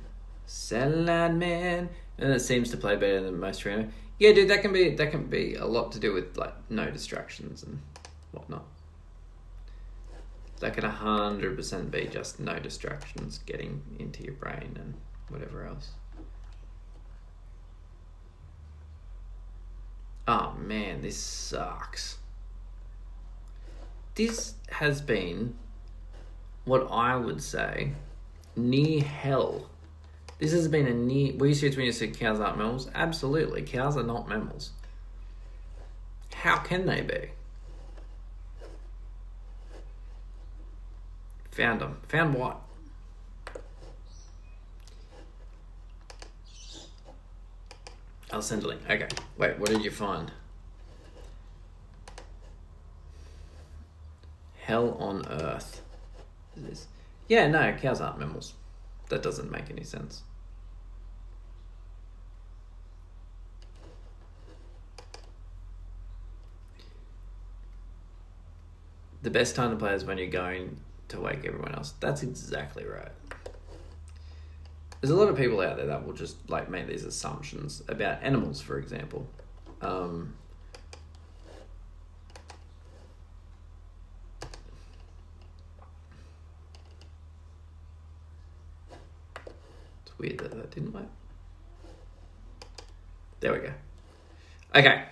Salad Man. And it seems to play better than most Reno. Yeah, dude, that can be a lot to do with like no distractions and whatnot. That can 100% be just no distractions getting into your brain and whatever else. Oh man, this sucks. This has been what I would say near hell. This has been a near... Were you serious when you said cows aren't mammals? Absolutely, cows are not mammals. How can they be? Found them. Found what? I'll send a link. Okay. Wait, what did you find? Hell on Earth. Is this? Yeah, no, cows aren't mammals. That doesn't make any sense. The best time to play is when you're going to wake everyone else. That's exactly right. There's a lot of people out there that will just like make these assumptions about animals, for example. It's weird that didn't work. There we go. Okay.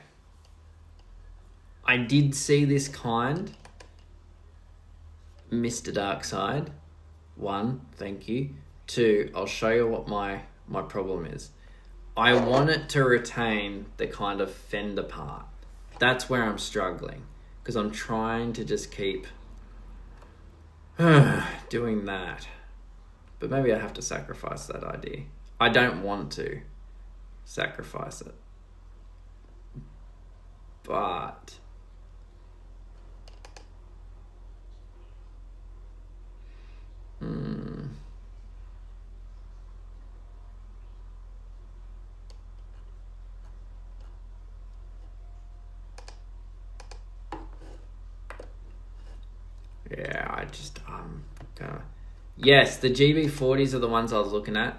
I did see this kind. Mr. Darkside. 1, thank you. 2, I'll show you what my problem is. I want it to retain the kind of fender part. That's where I'm struggling. Because I'm trying to just keep doing that. But maybe I have to sacrifice that idea. I don't want to sacrifice it. But Yeah, yes, the GB40s are the ones I was looking at.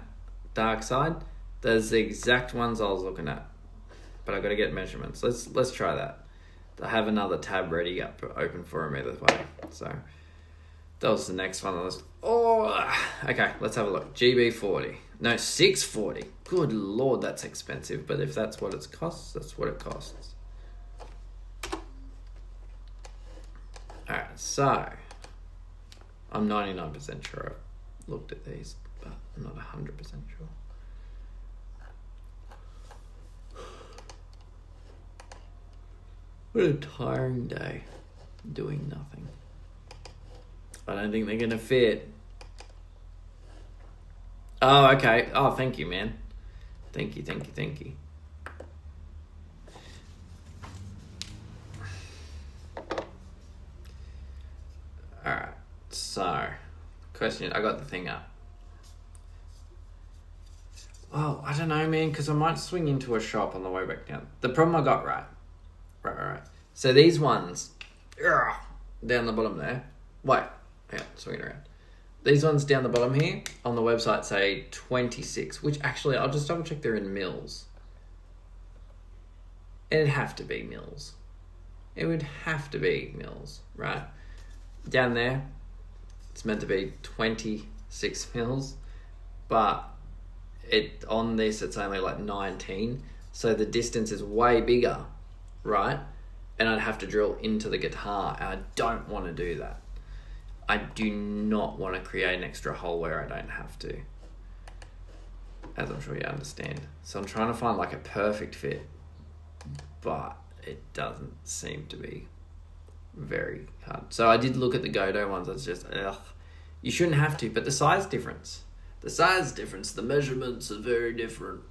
Dark side. Those are the exact ones I was looking at. But I got to get measurements. Let's try that. I have another tab ready up open for them either way. So that was the next one. Okay, let's have a look. GB40. No, 640. Good lord, that's expensive. But if that's what it costs, that's what it costs. Alright, so I'm 99% sure I've looked at these, but I'm not 100% sure. What a tiring day doing nothing. I don't think they're gonna fit. Oh, okay. Oh, thank you, man. Thank you. Alright, so question, I got the thing up. Oh, I don't know, man, because I might swing into a shop on the way back down. The problem I got, right. So these ones, down the bottom there. Wait, yeah, swing it around. These ones down the bottom here on the website say 26, which actually I'll just double check they're in mils. It'd have to be mils. It would have to be mils, right? Down there, it's meant to be 26 mils, but on this it's only like 19, so the distance is way bigger, right? And I'd have to drill into the guitar, and I don't want to do that. I do not want to create an extra hole where I don't have to, as I'm sure you understand. So I'm trying to find like a perfect fit, but it doesn't seem to be very hard. So I did look at the Godo ones. It's just, you shouldn't have to, but the size difference. The measurements are very different.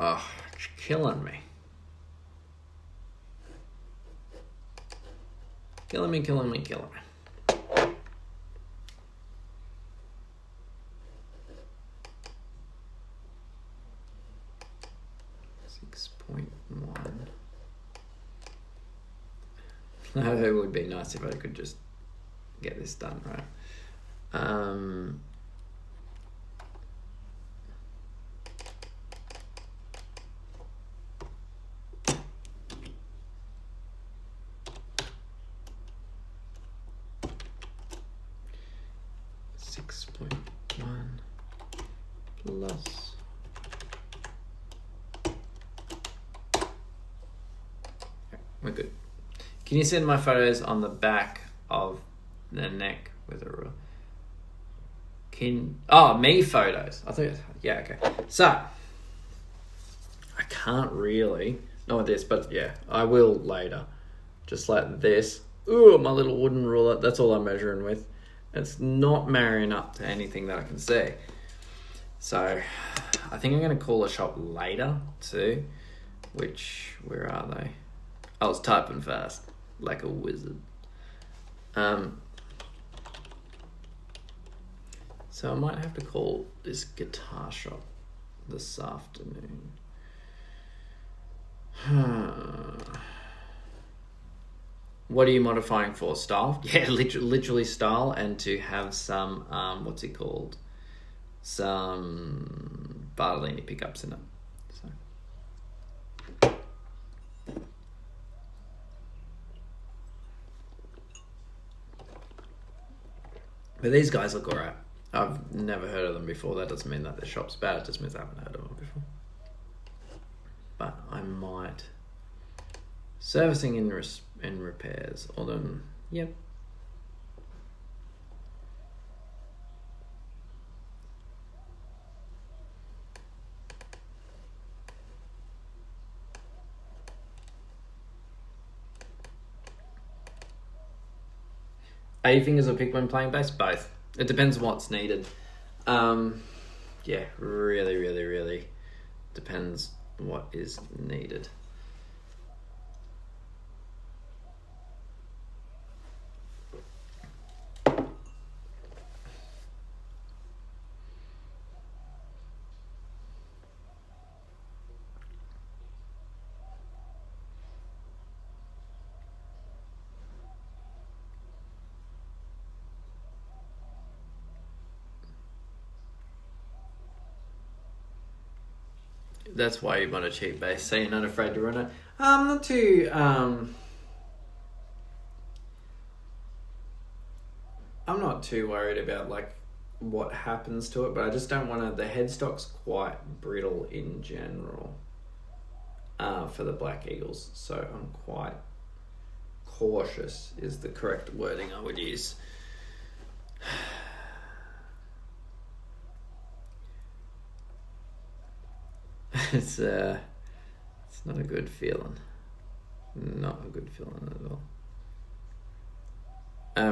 Oh, it's killing me. Killing me. 6.1. It would be nice if I could just get this done, right? 6.1 plus. We're good. Can you send my photos on the back of the neck with a rule? Me photos. I thought, yeah, okay. So, I can't really, not with this, but yeah, I will later. Just like this. Ooh, my little wooden ruler, that's all I'm measuring with. It's not marrying up to anything that I can see. So, I think I'm going to call a shop later too. Where are they? I was typing fast, like a wizard. So I might have to call this guitar shop this afternoon. What are you modifying for? Style? Yeah, literally style, and to have some, what's it called? Some Bartolini pickups in it. So. But these guys look alright. I've never heard of them before. That doesn't mean that the shop's bad. It just means I haven't heard of them before. But I might. Servicing and repairs. Although, yep. A fingers or pick when playing bass? Both. It depends on what's needed. Yeah, really depends what is needed. that's why you want a cheap base, so you're not afraid to run it. I'm not too I'm not too worried about like what happens to it, but I just don't want to. The headstock's quite brittle in general for the Black Eagles, so I'm quite cautious is the correct wording I would use. It's not a good feeling. Not a good feeling at all.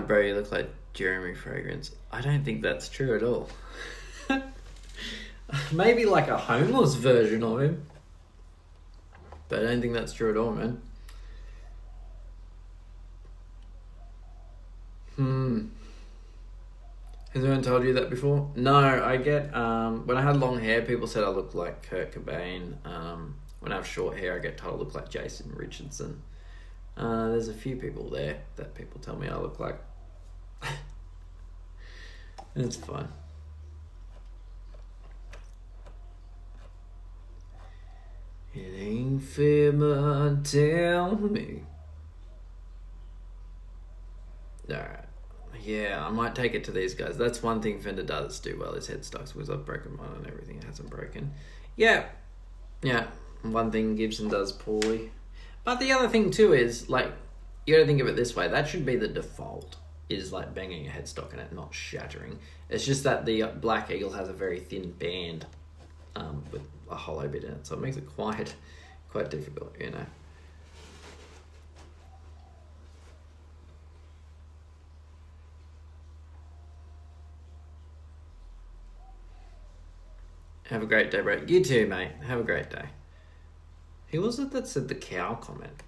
Bro, you look like Jeremy Fragrance. I don't think that's true at all. Maybe like a homeless version of him. But I don't think that's true at all, man. Has anyone told you that before? No, I get, when I had long hair, people said I looked like Kurt Cobain. When I have short hair, I get told I look like Jason Richardson. There's a few people there that people tell me I look like. It's fine. It ain't fair, but tell me. Alright. Yeah, I might take it to these guys. That's one thing Fender does do well, is headstocks, because I've broken mine and everything hasn't broken. Yeah. One thing Gibson does poorly. But the other thing too is, like, you gotta think of it this way. That should be the default, is like banging your headstock in it, not shattering. It's just that the Black Eagle has a very thin band with a hollow bit in it, so it makes it quite difficult, you know. Have a great day, bro. You too, mate. Have a great day. Who was it that said the cow comment?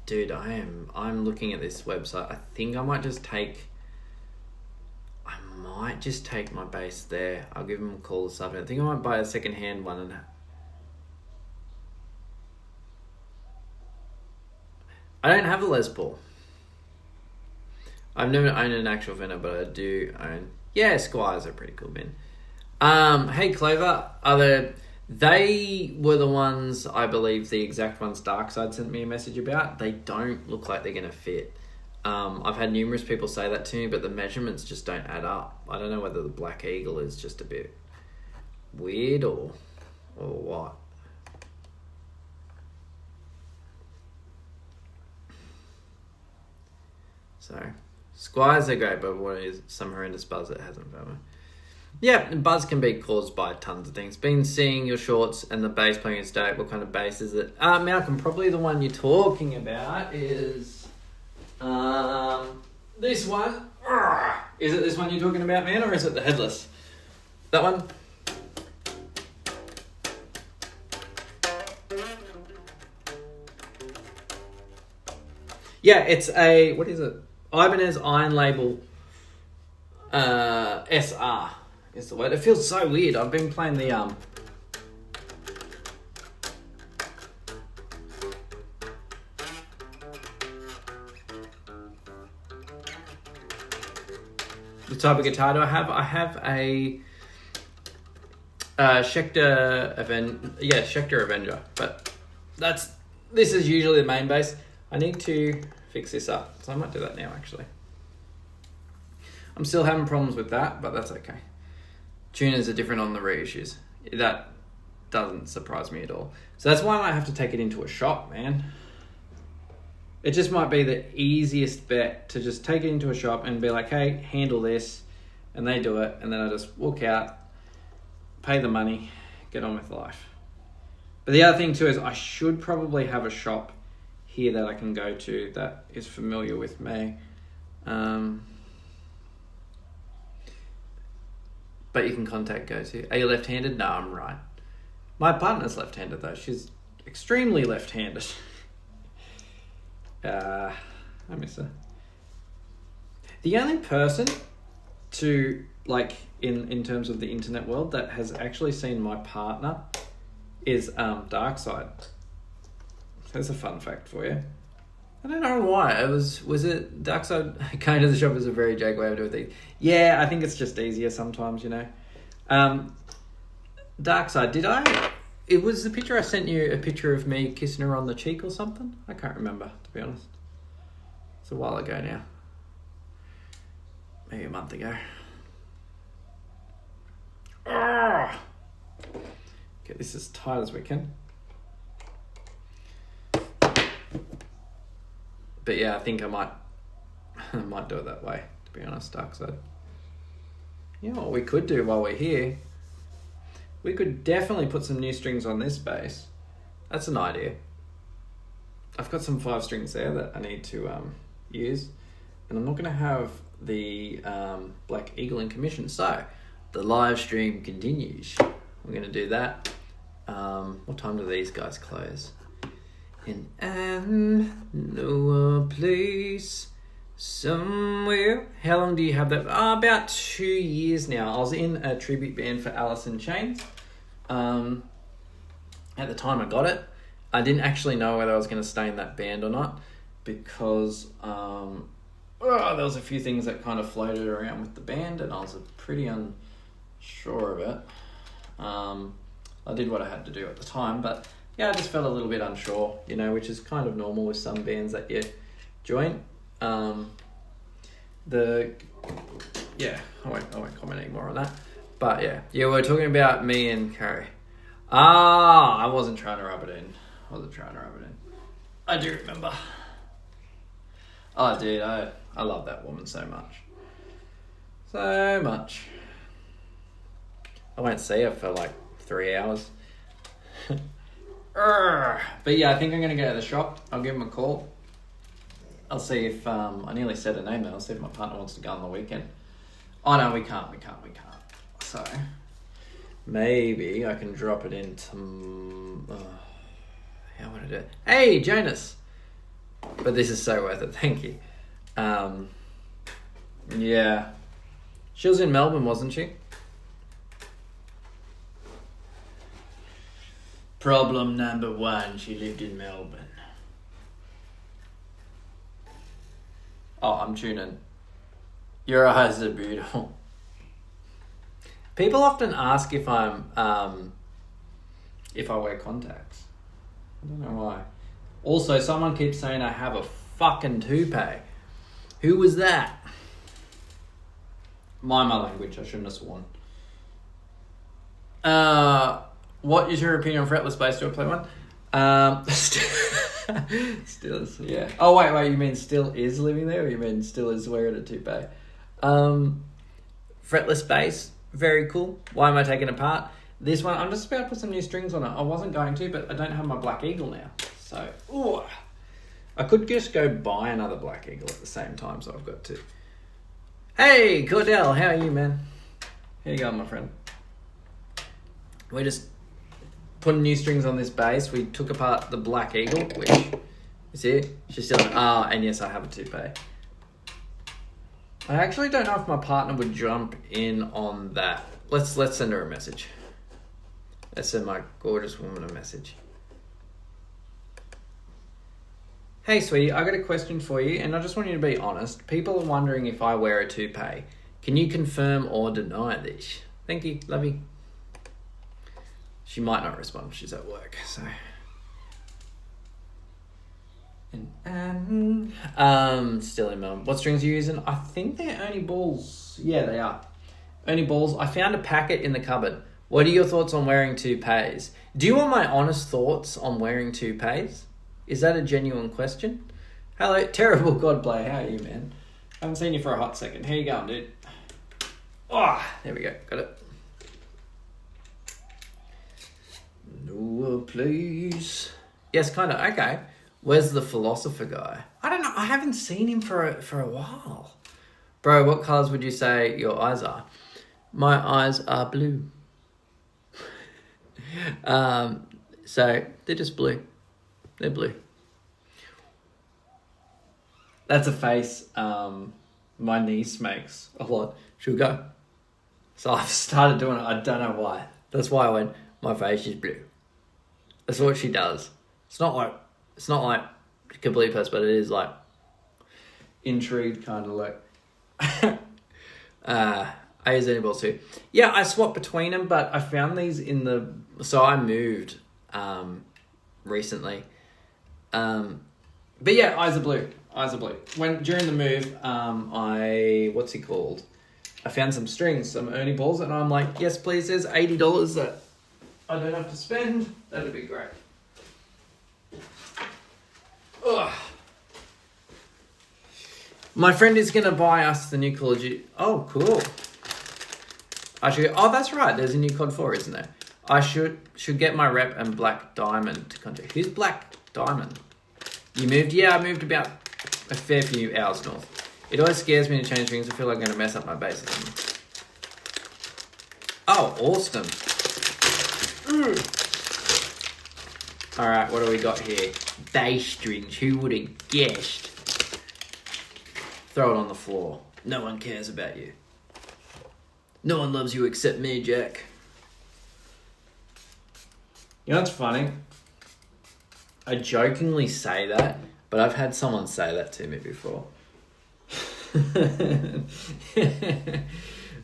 Dude, I'm looking at this website. I think I might just take my bass there. I'll give them a call this afternoon. I think I might buy a second-hand one. And I don't have a Les Paul. I've never owned an actual Fender, but I do own... Yeah, Squires are pretty cool, man. Hey, Clover, they were the ones, I believe, the exact ones Darkside sent me a message about. They don't look like they're going to fit. I've had numerous people say that to me, but the measurements just don't add up. I don't know whether the Black Eagle is just a bit weird or what. So, Squires are great, but what is some horrendous buzz that hasn't found me. Yeah, buzz can be caused by tons of things. Been seeing your shorts and the bass playing in state. What kind of bass is it? Malcolm, probably the one you're talking about is this one. Is it this one you're talking about, man, or is it the headless? That one? Yeah, it's a, what is it? Ibanez Iron Label SR. Is the word. It feels so weird. I've been playing the type of guitar do I have? I have a Schecter Avenger, but this is usually the main bass. I need to fix this up, so I might do that now actually. I'm still having problems with that, but that's okay. Tuners are different on the reissues. That doesn't surprise me at all. So that's why I might have to take it into a shop, man. It just might be the easiest bet to just take it into a shop and be like, hey, handle this. And they do it. And then I just walk out, pay the money, get on with life. But the other thing too is I should probably have a shop here that I can go to that is familiar with me. But you can contact go-to. Are you left-handed? No, I'm right. My partner's left-handed though. She's extremely left-handed. I miss her. The only person to, like, in terms of the internet world, that has actually seen my partner is Darkseid. That's a fun fact for you. I don't know why. Was it Darkseid? Going to the shop is a very Jag way of doing things. Yeah, I think it's just easier sometimes, you know. Darkseid, it was the picture I sent you, a picture of me kissing her on the cheek or something? I can't remember, to be honest. It's a while ago now. Maybe a month ago. Get this as tight as we can. But yeah, I think I might do it that way, to be honest, Darkseid. You know what we could do while we're here? We could definitely put some new strings on this bass. That's an idea. I've got some 5 strings there that I need to use. And I'm not going to have the Black Eagle in commission. So, the live stream continues. We're going to do that. What time do these guys close? And I know a place somewhere. How long do you have that? About 2 years now. I was in a tribute band for Alice in Chains. At the time I got it, I didn't actually know whether I was going to stay in that band or not, because there was a few things that kind of floated around with the band, and I was pretty unsure of it. I did what I had to do at the time, but yeah, I just felt a little bit unsure, you know, which is kind of normal with some bands that you join. I won't comment anymore on that. But yeah, we're talking about me and Carrie. I wasn't trying to rub it in. I do remember. Oh, dude, I love that woman so much. So much. I won't see her for like 3 hours. But yeah, I think I'm going to go to the shop. I'll give him a call. I'll see if, I nearly said her name then. I'll see if my partner wants to go on the weekend. Oh no, we can't. So, maybe I can drop it into, how would I do it? Hey, Jonas! But this is so worth it, thank you. Yeah. She was in Melbourne, wasn't she? Problem number 1, she lived in Melbourne. Oh, I'm tuning. Your eyes are beautiful. People often ask if if I wear contacts. I don't know why. Also, someone keeps saying I have a fucking toupee. Who was that? Mind my language, I shouldn't have sworn. What is your opinion on fretless bass? Do I play one? Still is, yeah. Oh, wait, you mean still is living there, or you mean still is wearing a toupee? Fretless bass, very cool. Why am I taking it apart? This one, I'm just about to put some new strings on it. I wasn't going to, but I don't have my Black Eagle now. So, I could just go buy another Black Eagle at the same time, so I've got to. Hey, Cordell, how are you, man? How you going, my friend? We're just putting new strings on this bass. We took apart the Black Eagle, which is here. She's still, and yes, I have a toupee. I actually don't know if my partner would jump in on that. Let's send her a message. Let's send my gorgeous woman a message. Hey, sweetie, I got a question for you, and I just want you to be honest. People are wondering if I wear a toupee. Can you confirm or deny this? Thank you. Love you. She might not respond. She's at work, so. Still in Melbourne. What strings are you using? I think they're Ernie Balls. Yeah, they are. Ernie Balls. I found a packet in the cupboard. What are your thoughts on wearing toupees? Do you want my honest thoughts on wearing toupees? Is that a genuine question? Hello, Terrible Godplay. How are you, man? I haven't seen you for a hot second. How you going, dude? Oh, there we go. Got it. No, please. Yes, kind of. Okay. Where's the philosopher guy? I don't know. I haven't seen him for a while. Bro, what colours would you say your eyes are? My eyes are blue. So they're just blue. They're blue. That's a face my niece makes a lot. She'll go. So I've started doing it. I don't know why. That's why I went, my face is blue. That's what she does. It's not like a complete person, but it is like intrigued kind of like. I use any balls too. Yeah, I swap between them, but I found these in the... So I moved recently. But yeah, eyes are blue. During the move, what's he called? I found some strings, some Ernie balls, and I'm like, yes, please, there's $80 that I don't have to spend. That'd be great. Ugh. My friend is going to buy us the new Call of Duty. Oh, cool. That's right. There's a new COD 4, isn't there? I should get my rep and Black Diamond to contact. Who's Black Diamond? You moved? Yeah, I moved about a fair few hours north. It always scares me to change things. I feel like I'm going to mess up my base. Oh, awesome. All right, what do we got here? Bass strings. Who would have guessed? Throw it on the floor. No one cares about you. No one loves you except me, Jack. You know what's funny? I jokingly say that, but I've had someone say that to me before.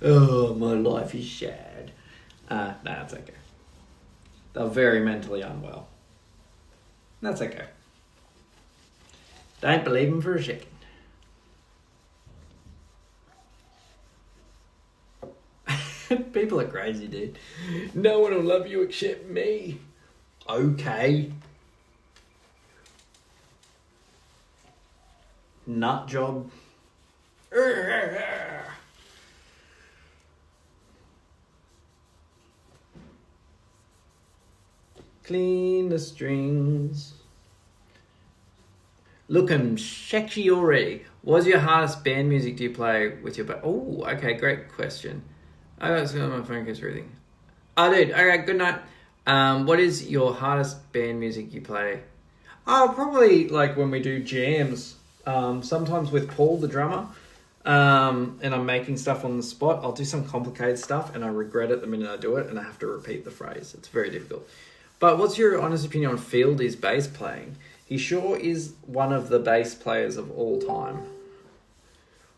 Oh, my life is sad. No, it's okay. They're very mentally unwell. That's okay. Don't believe them for a second. People are crazy, dude. No one will love you except me. Okay. Nut job. Clean the strings. Looking sexy already. What's your hardest band music do you play with your... Oh, okay, great question. I got my phone case everything. Oh, dude, alright, good night. What is your hardest band music you play? Oh, probably like when we do jams. Sometimes with Paul, the drummer, and I'm making stuff on the spot, I'll do some complicated stuff and I regret it the minute I do it and I have to repeat the phrase. It's very difficult. But what's your honest opinion on Fieldy's bass playing? He sure is one of the bass players of all time.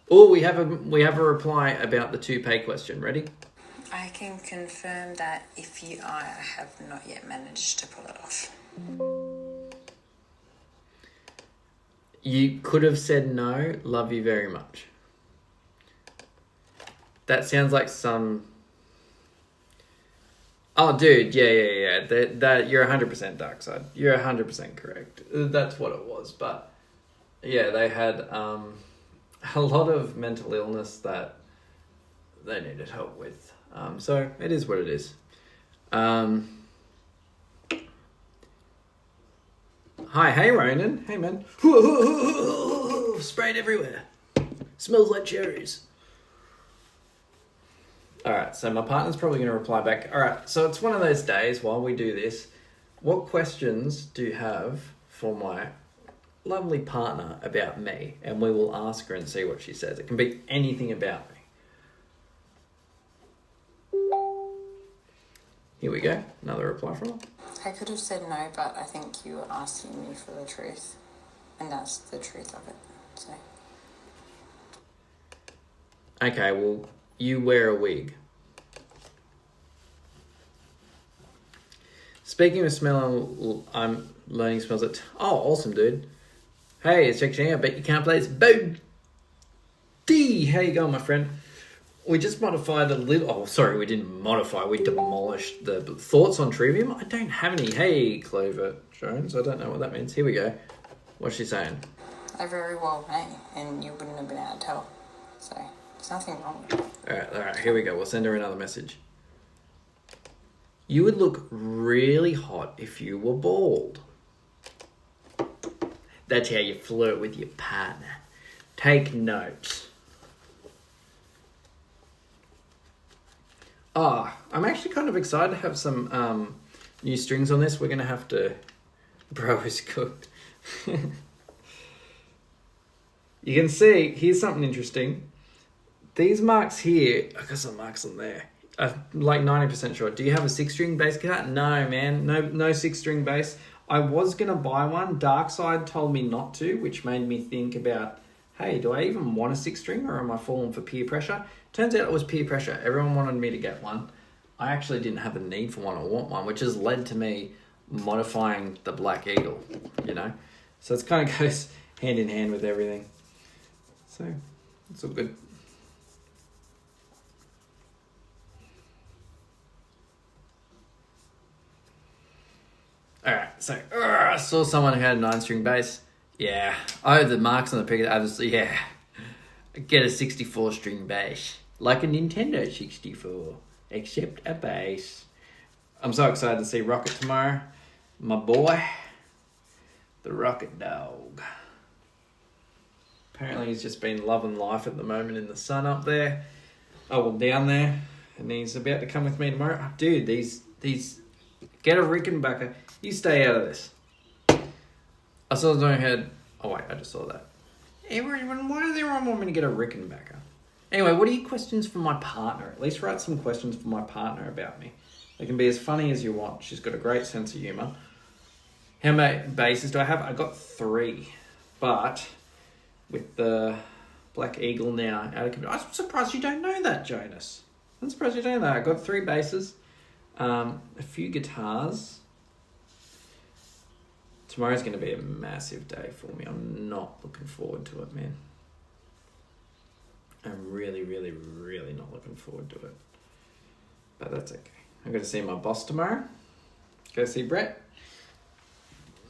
Oh, we have a reply about the toupee question. Ready? I can confirm that I have not yet managed to pull it off. You could have said no. Love you very much. That sounds like some... Oh, dude, yeah. That you're 100% dark side. You're 100% correct. That's what it was. But yeah, they had a lot of mental illness that they needed help with. So it is what it is. Hi, hey Ronan. Hey man. Sprayed everywhere. Smells like cherries. Alright, so my partner's probably going to reply back. Alright, so it's one of those days while we do this. What questions do you have for my lovely partner about me? And we will ask her and see what she says. It can be anything about me. Here we go. Another reply from her. I could have said no, but I think you were asking me for the truth. And that's the truth of it. So. Okay, well, you wear a wig. Speaking of smell, I'm learning smells at... Oh, awesome, dude. Hey, it's Jack Chang. I bet you can't play this. Boom! D! How you going, my friend? We just modified a little... Oh, sorry, we didn't modify. We demolished the thoughts on Trivium. I don't have any. Hey, Clover Jones. I don't know what that means. Here we go. What's she saying? I very well may, and you wouldn't have been able to tell. So, there's nothing wrong with it. All right. Here we go. We'll send her another message. You would look really hot if you were bald. That's how you flirt with your partner. Take notes. I'm actually kind of excited to have some new strings on this. We're going to have to... Bro is cooked. You can see, here's something interesting. These marks here, I got some marks on there. I'm like 90% sure. Do you have a 6-string bass guitar? No, man. No 6-string bass. I was going to buy one. Darkside told me not to, which made me think about, hey, do I even want a 6-string or am I falling for peer pressure? Turns out it was peer pressure. Everyone wanted me to get one. I actually didn't have the need for one or want one, which has led to me modifying the Black Eagle, you know? So it kind of goes hand in hand with everything. So it's all good. Alright, so I saw someone who had a 9-string bass. Yeah. Oh, the marks on the pick. Get a 64-string bass. Like a Nintendo 64. Except a bass. I'm so excited to see Rocket tomorrow. My boy. The Rocket Dog. Apparently he's just been loving life at the moment in the sun up there. Oh, well, down there. And he's about to come with me tomorrow. Oh, dude, these... Get a Rickenbacker. You stay out of this. I saw the doing head. Oh, wait, I just saw that. Everyone, why does everyone want me to get a Rickenbacker? Anyway, what are your questions for my partner? At least write some questions for my partner about me. They can be as funny as you want. She's got a great sense of humour. How many basses do I have? I got 3. But with the Black Eagle now out of commission. I'm surprised you don't know that, Jonas. I'm surprised you don't know that. I got 3 basses. A few guitars. Tomorrow's going to be a massive day for me. I'm not looking forward to it, man. I'm really, really, really not looking forward to it. But that's okay. I'm going to see my boss tomorrow. Go see Brett.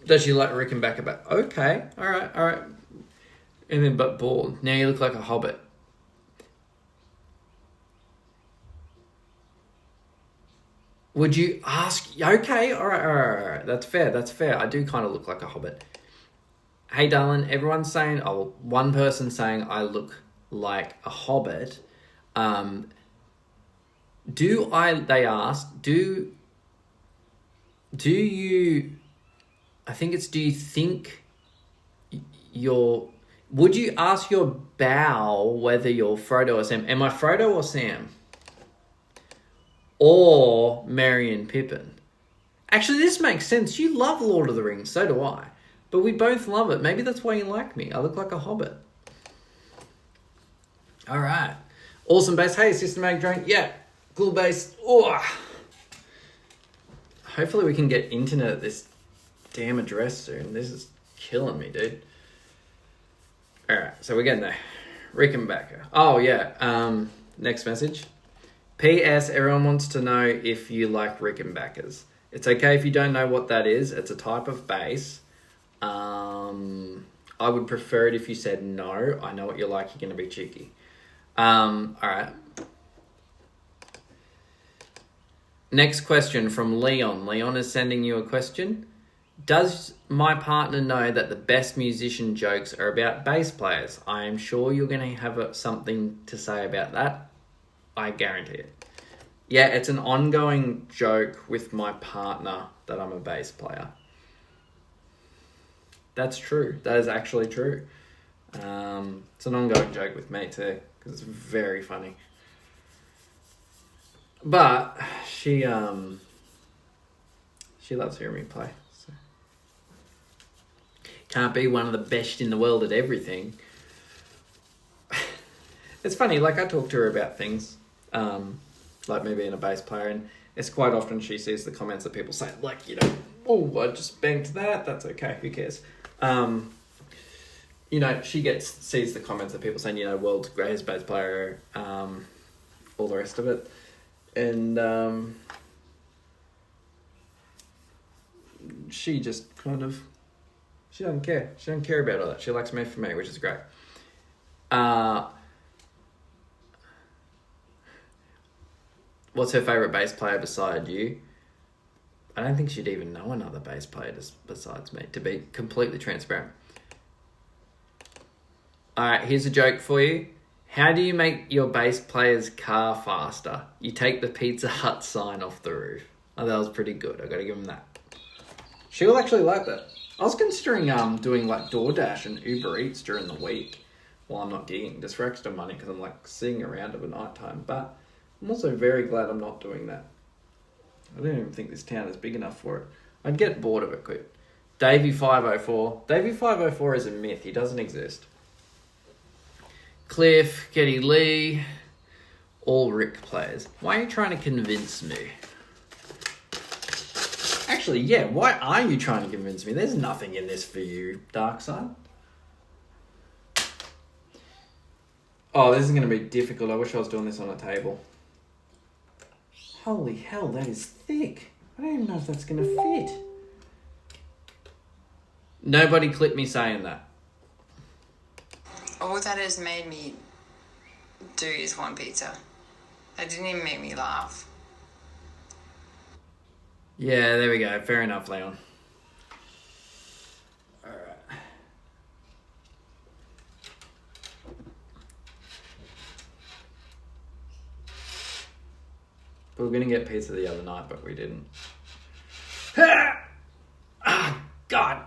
Does she like Rickenbacker? But okay, all right. And then, but bald. Now you look like a hobbit. Would you ask? Okay, all right. That's fair. I do kind of look like a hobbit. Hey, darling, everyone's saying, one person saying I look like a hobbit. They asked, do you, I think it's, do you think would you ask your bow whether you're Frodo or Sam? Am I Frodo or Sam? Or Merry and Pippin? Actually, this makes sense. You love Lord of the Rings, so do I. But we both love it. Maybe that's why you like me. I look like a hobbit. All right. Awesome bass. Hey, Systematic Drink. Yeah. Cool bass. Oh. Hopefully we can get internet at this damn address soon. This is killing me, dude. All right. So we're getting there. Rickenbacker. Oh, yeah. Next message. P.S. Everyone wants to know if you like Rickenbackers. It's okay if you don't know what that is. It's a type of bass. I would prefer it if you said no. I know what you're like. You're going to be cheeky. All right. Next question from Leon. Leon is sending you a question. Does my partner know that the best musician jokes are about bass players? I am sure you're going to have something to say about that. I guarantee it. Yeah, it's an ongoing joke with my partner that I'm a bass player. That's true. That is actually true. It's an ongoing joke with me too, because it's very funny. But she loves hearing me play. So. Can't be one of the best in the world at everything. It's funny, like I talk to her about things. Like me being a bass player, and it's quite often she sees the comments that people say, like, oh, I just banged that, that's okay, who cares? She sees the comments that people saying, world's greatest bass player, all the rest of it, and she just kind of, she doesn't care about all that. She likes me for me, which is great. What's her favourite bass player beside you? I don't think she'd even know another bass player besides me, to be completely transparent. Alright, here's a joke for you. How do you make your bass player's car faster? You take the Pizza Hut sign off the roof. Oh, that was pretty good. I gotta give him that. She'll actually like that. I was considering doing like DoorDash and Uber Eats during the week. while I'm not gigging, just for extra money, because I'm like sitting around at night time. But I'm also very glad I'm not doing that. I don't even think this town is big enough for it. I'd get bored of it quick. Davey 504. Davey 504 is a myth. He doesn't exist. Cliff, Geddy Lee, all Rick players. Why are you trying to convince me? Actually, yeah, why are you trying to convince me? There's nothing in this for you, Darkside. Oh, this is going to be difficult. I wish I was doing this on a table. Holy hell, that is thick. I don't even know if that's going to fit. Nobody clipped me saying that. All that has made me do is one pizza. That didn't even make me laugh. Yeah, there we go. Fair enough, Leon. Alright. We were going to get pizza the other night, but we didn't. Ah, God.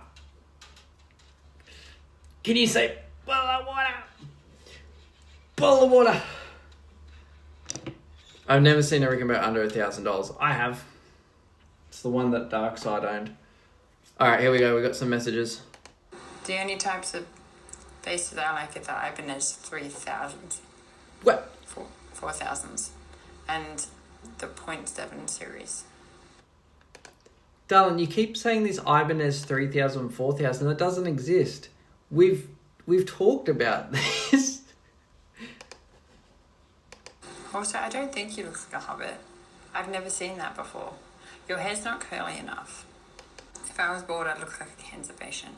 Can you say, bottle of water? Bottle of water. I've never seen a Rickenbacker under $1,000. I have. It's the one that Darkside owned. Alright, here we go. We got some messages. The only types of faces I like are the Ibanez 3000s. What? 4000s. And the 0.7 series. Darling, you keep saying this Ibanez 3000, 4000. That doesn't exist. We've talked about this. Also, I don't think you look like a hobbit. I've never seen that before. Your hair's not curly enough. If I was bald, I'd look like a cancer patient.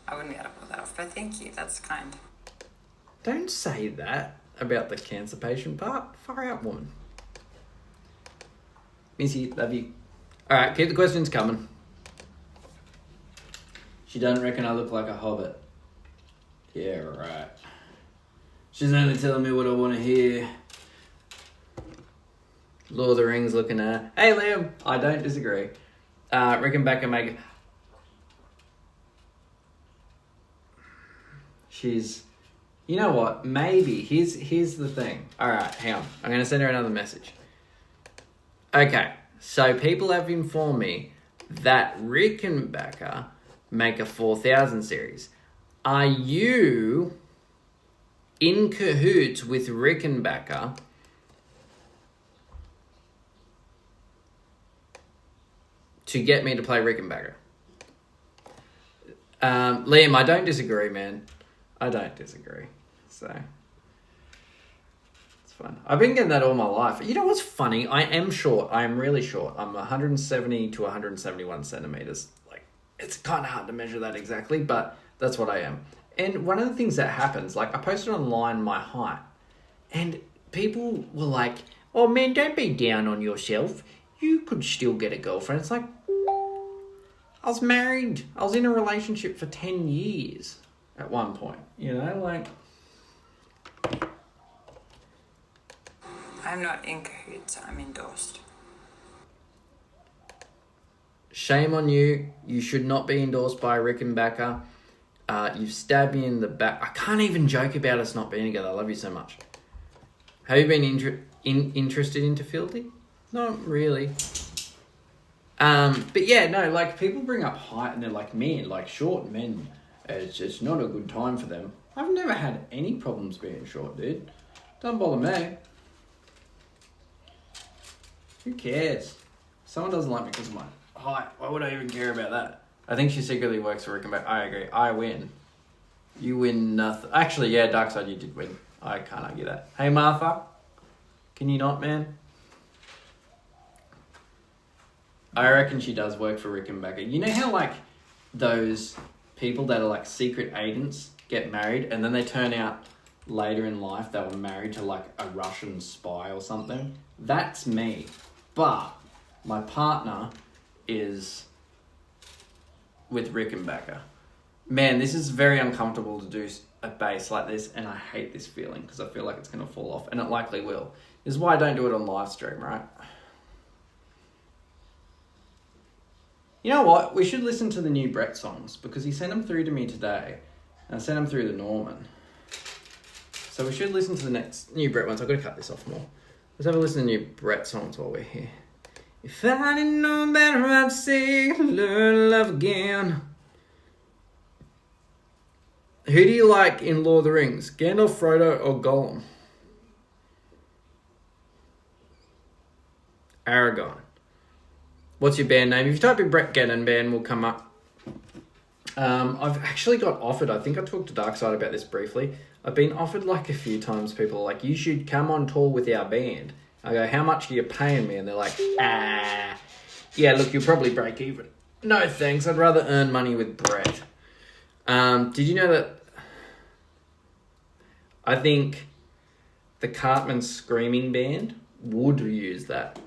I wouldn't be able to pull that off, but thank you, that's kind. Don't say that about the cancer patient part. Far out, woman. Missy, love you. Alright, keep the questions coming. She doesn't reckon I look like a hobbit. Yeah, right. She's only telling me what I want to hear. Lord of the Rings looking at. Hey, Liam. I don't disagree. Rickenbacker make. She's. You know what? Maybe. Here's the thing. Alright, hang on. I'm going to send her another message. Okay. So people have informed me that Rickenbacker make a 4000 series. Are you in cahoots with Rickenbacker to get me to play Rickenbacker? Liam, I don't disagree, man. I don't disagree. So, it's fun. I've been getting that all my life. You know what's funny? I am short. I am really short. I'm 170 to 171 centimeters. Like, it's kind of hard to measure that exactly, but that's what I am. And one of the things that happens, like I posted online my height, and people were like, oh man, don't be down on yourself. You could still get a girlfriend. It's like, I was married. I was in a relationship for 10 years at one point. You know, like. I'm not in cahoots, I'm endorsed. Shame on you. You should not be endorsed by Rickenbacker. You've stabbed me in the back. I can't even joke about us not being together. I love you so much. Have you been interested into Fieldy? Not really. But yeah, no, like people bring up height and they're like, man, like short men, it's just not a good time for them. I've never had any problems being short, dude. Don't bother me. Who cares? Someone doesn't like me because of my height. Why would I even care about that? I think she secretly works for Rickenbacker. I agree. I win. You win nothing. Actually, yeah, Darkside, you did win. I can't argue that. Hey, Martha. Can you not, man? I reckon she does work for Rickenbacker. You know how, like, those people that are, like, secret agents get married and then they turn out later in life they were married to, like, a Russian spy or something? That's me. But my partner is with Rickenbacker. Man, this is very uncomfortable to do a base like this, and I hate this feeling because I feel like it's going to fall off, and it likely will. This is why I don't do it on live stream, right? You know what? We should listen to the new Brett songs because he sent them through to me today, and I sent them through to Norman. So we should listen to the next new Brett ones. I've got to cut this off more. Let's have a listen to new Brett songs while we're here. If I didn't know better, I'd say learn to love again. Who do you like in Lord of the Rings? Gandalf, Frodo, or Gollum? Aragorn. What's your band name? If you type in Brett Gannon band, will come up. I've actually got offered, I think I talked to Darkside about this briefly. I've been offered like a few times, people are like, you should come on tour with our band. I go, how much are you paying me? And they're like, yeah, look, you'll probably break even. No thanks, I'd rather earn money with Brett. Did you know that I think the Cartman Screaming Band would use that?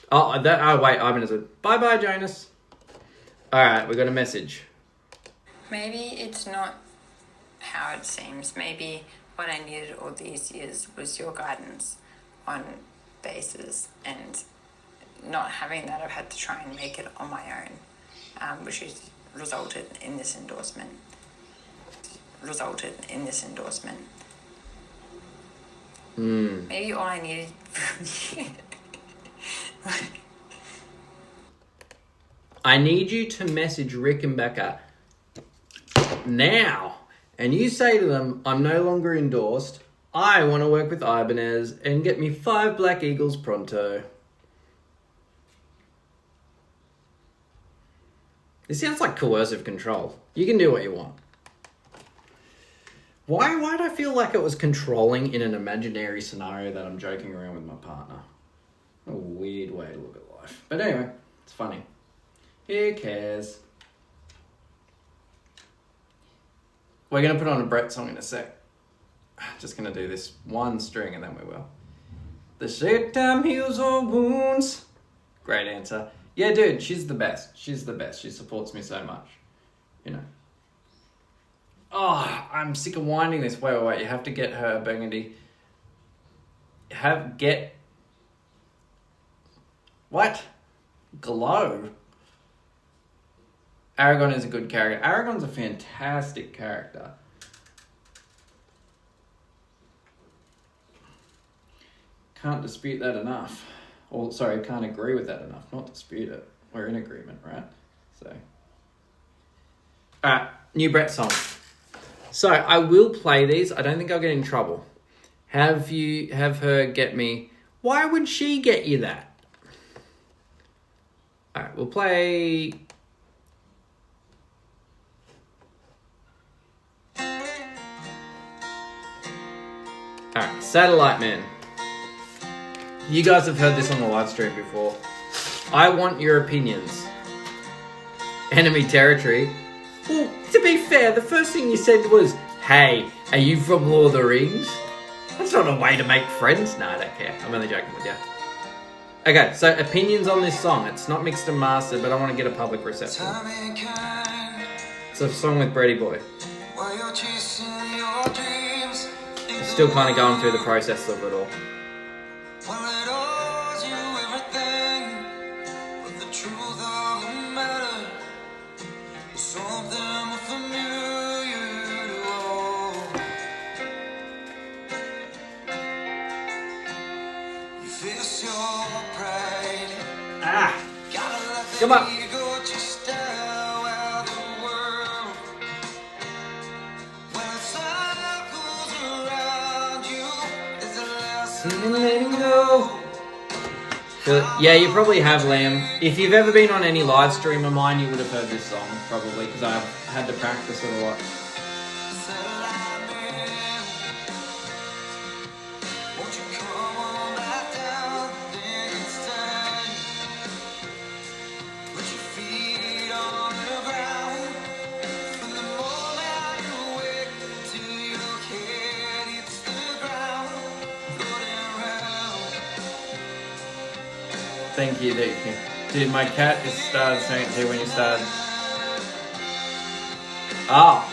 Wait, Ivan is a bye-bye, Jonas. Alright, we got a message. Maybe it's not how it seems. Maybe what I needed all these years was your guidance on bases, and not having that, I've had to try and make it on my own, which has resulted in this endorsement. Maybe all I needed from you. I need you to message Rick and Becca now, and you say to them, I'm no longer endorsed. I want to work with Ibanez and get me 5 Black Eagles pronto. This sounds like coercive control. You can do what you want. Why do I feel like it was controlling in an imaginary scenario that I'm joking around with my partner? A weird way to look at life. But anyway, it's funny. Who cares? We're going to put on a Brett song in a sec. Just going to do this one string and then we will. The shit time heals all wounds. Great answer. Yeah, dude, she's the best. She's the best. She supports me so much. You know. Oh, I'm sick of winding this. Wait. You have to get her Burgundy. What? Glow. Aragorn is a good character. Aragorn's a fantastic character. Can't dispute that enough. Or, sorry, can't agree with that enough. Not dispute it. We're in agreement, right? So. Alright, new Brett song. So, I will play these. I don't think I'll get in trouble. Have her get me... Why would she get you that? Alright, we'll play... Alright, Satellite Man. You guys have heard this on the live stream before. I want your opinions. Enemy territory. Well, to be fair, the first thing you said was, hey, are you from Lord of the Rings? That's not a way to make friends. No, I don't care. I'm only joking with you. Okay, so opinions on this song. It's not mixed and mastered, but I want to get a public reception. It's a song with Brady Boy. Still kind of going through the process of it all. Come on. Letting go. Yeah, you probably have, Liam. If you've ever been on any live stream of mine, you would have heard this song, probably, because I've had to practice it a lot. Thank you, dude. My cat just started saying it to you when you started. Oh.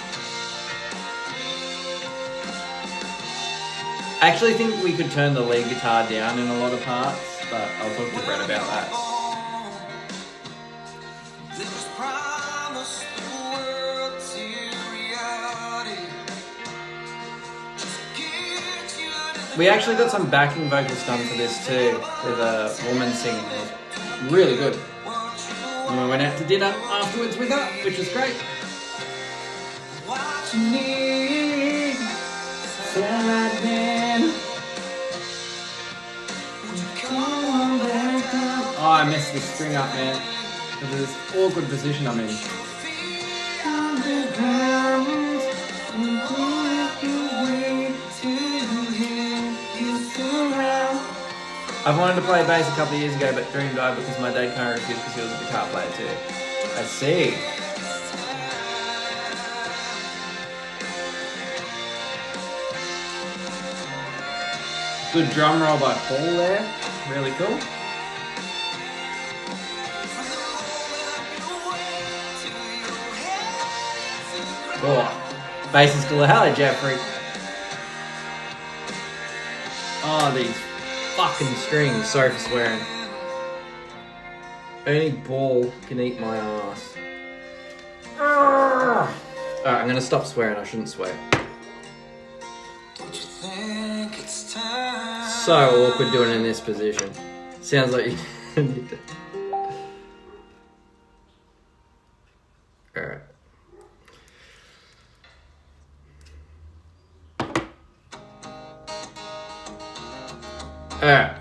I actually think we could turn the lead guitar down in a lot of parts, but I'll talk to Brett about that. We actually got some backing vocals done for this too, with a woman singing. It was really good. And we went out to dinner afterwards with her, which was great. Oh, I messed this string up, man. Because of this awkward position I'm in. I've wanted to play bass a couple of years ago, but dream died because my dad can't refuse because he was a guitar player too. I see. Good drum roll by Paul there. Really cool. Oh, bass is cool. Hello, Jeffrey. Oh, these fucking strings. Sorry for swearing. Only ball can eat my ass. Alright, I'm gonna stop swearing. I shouldn't swear. So awkward doing it in this position. Sounds like you need to. Alright. Alright.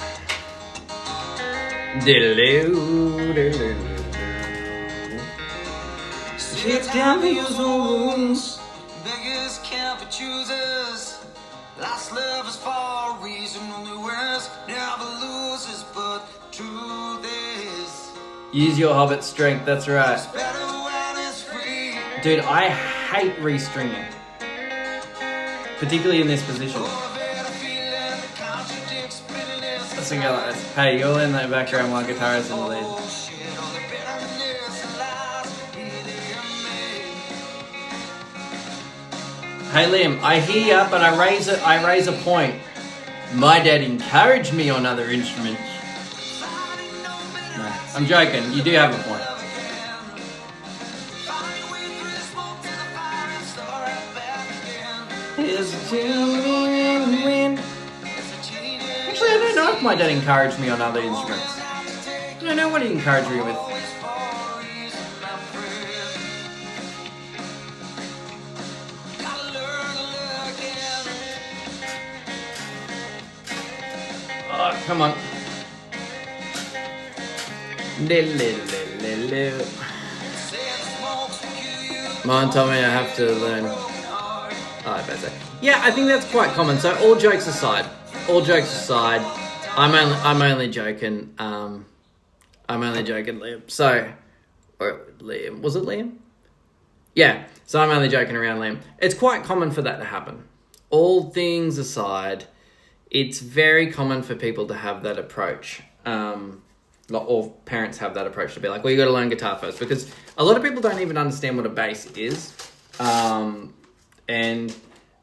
Shit down people's wounds. Beggars can't be choosers. Last love is for a reason, only winners never loses, but truth is. Use your hobbit strength, that's right. Dude, I hate restringing. Particularly in this position. Let's sing it like this. Hey, you'll in the background while guitarist in the lead. Hey Liam, I hear ya, but I raise a point. My dad encouraged me on other instruments. No, I'm joking. You do have a point. Actually, I don't know if my dad encouraged me on other instruments. I don't know what he encouraged me with. Oh, come on. Mine told me I have to learn. Oh, I better. Yeah, I think that's quite common. So all jokes aside, I'm only joking. I'm only joking, Liam. So, or Liam, was it Liam? Yeah. So I'm only joking around, Liam. It's quite common for that to happen. All things aside, it's very common for people to have that approach. Or parents have that approach to be like, well, you got to learn guitar first, because a lot of people don't even understand what a bass is. And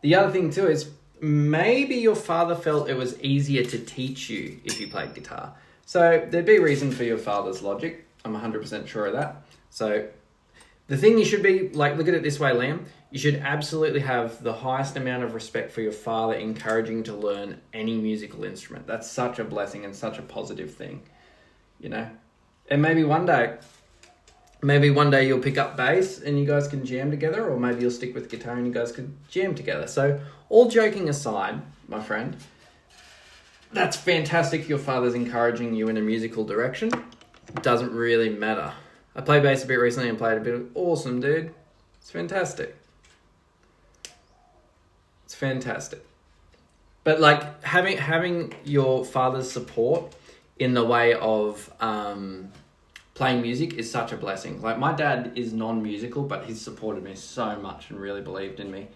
the other thing too is maybe your father felt it was easier to teach you if you played guitar. So there'd be a reason for your father's logic. I'm 100% sure of that. So the thing you should be like, look at it this way, Liam. You should absolutely have the highest amount of respect for your father encouraging you to learn any musical instrument. That's such a blessing and such a positive thing, you know? And maybe one day you'll pick up bass and you guys can jam together, or maybe you'll stick with guitar and you guys could jam together. So all joking aside, my friend, that's fantastic your father's encouraging you in a musical direction. It doesn't really matter. I played bass a bit recently and played a bit. Awesome, dude. It's fantastic. It's fantastic. But like having your father's support in the way of playing music is such a blessing. Like my dad is non-musical, but he's supported me so much and really believed in me.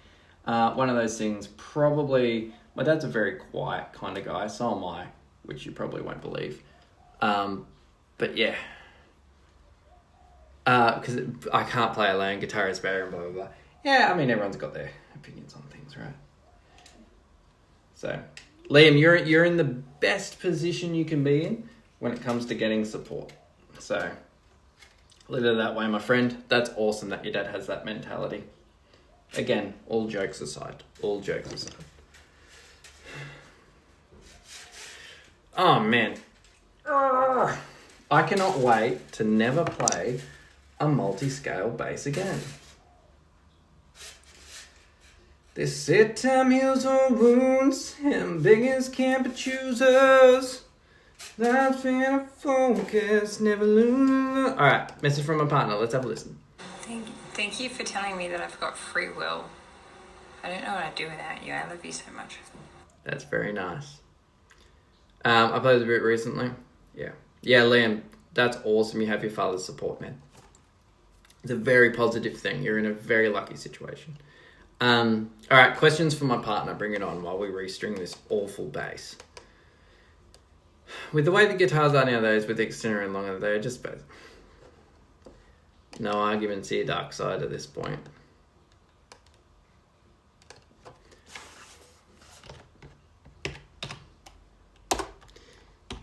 One of those things, probably, my dad's a very quiet kind of guy, so am I, which you probably won't believe. But yeah. Because I can't play alone, guitar is better and blah, blah, blah. Yeah, I mean, everyone's got their opinions on things, right? So, Liam, you're in the best position you can be in when it comes to getting support. So, leave it that way, my friend. That's awesome that your dad has that mentality. Again, all jokes aside. Oh, man. I cannot wait to never play a multi-scale bass again. They said time heals all wounds, and beggars can't be choosers. That's when I focus, never lose. Alright, message from my partner. Let's have a listen. Thank you for telling me that I've got free will. I don't know what I'd do without you. I love you so much. That's very nice. I played a bit recently. Yeah. Yeah, Liam, that's awesome. You have your father's support, man. It's a very positive thing. You're in a very lucky situation. Alright, questions for my partner. Bring it on while we restring this awful bass. With the way the guitars are nowadays, with the extender and longer, they're just bass. No arguments here, Dark Side, at this point.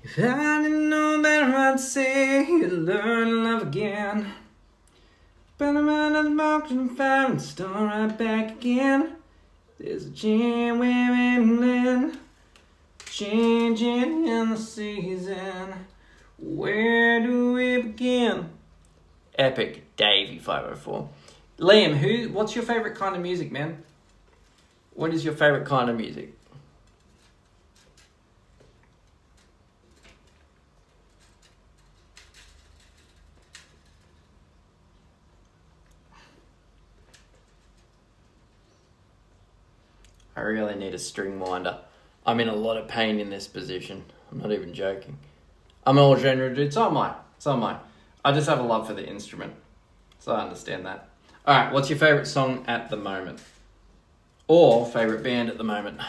If I didn't know better, I'd say you'd learn to love again. But I'm out of the box and fire and start right back again. There's a chance we're in, changing in the season. Where do we begin? Epic Davey 504. Liam, what's your favourite kind of music, man? What is your favourite kind of music? I really need a string winder. I'm in a lot of pain in this position. I'm not even joking. I'm an all genre dude, so am I. I just have a love for the instrument. So I understand that. Alright, what's your favourite song at the moment? Or favourite band at the moment?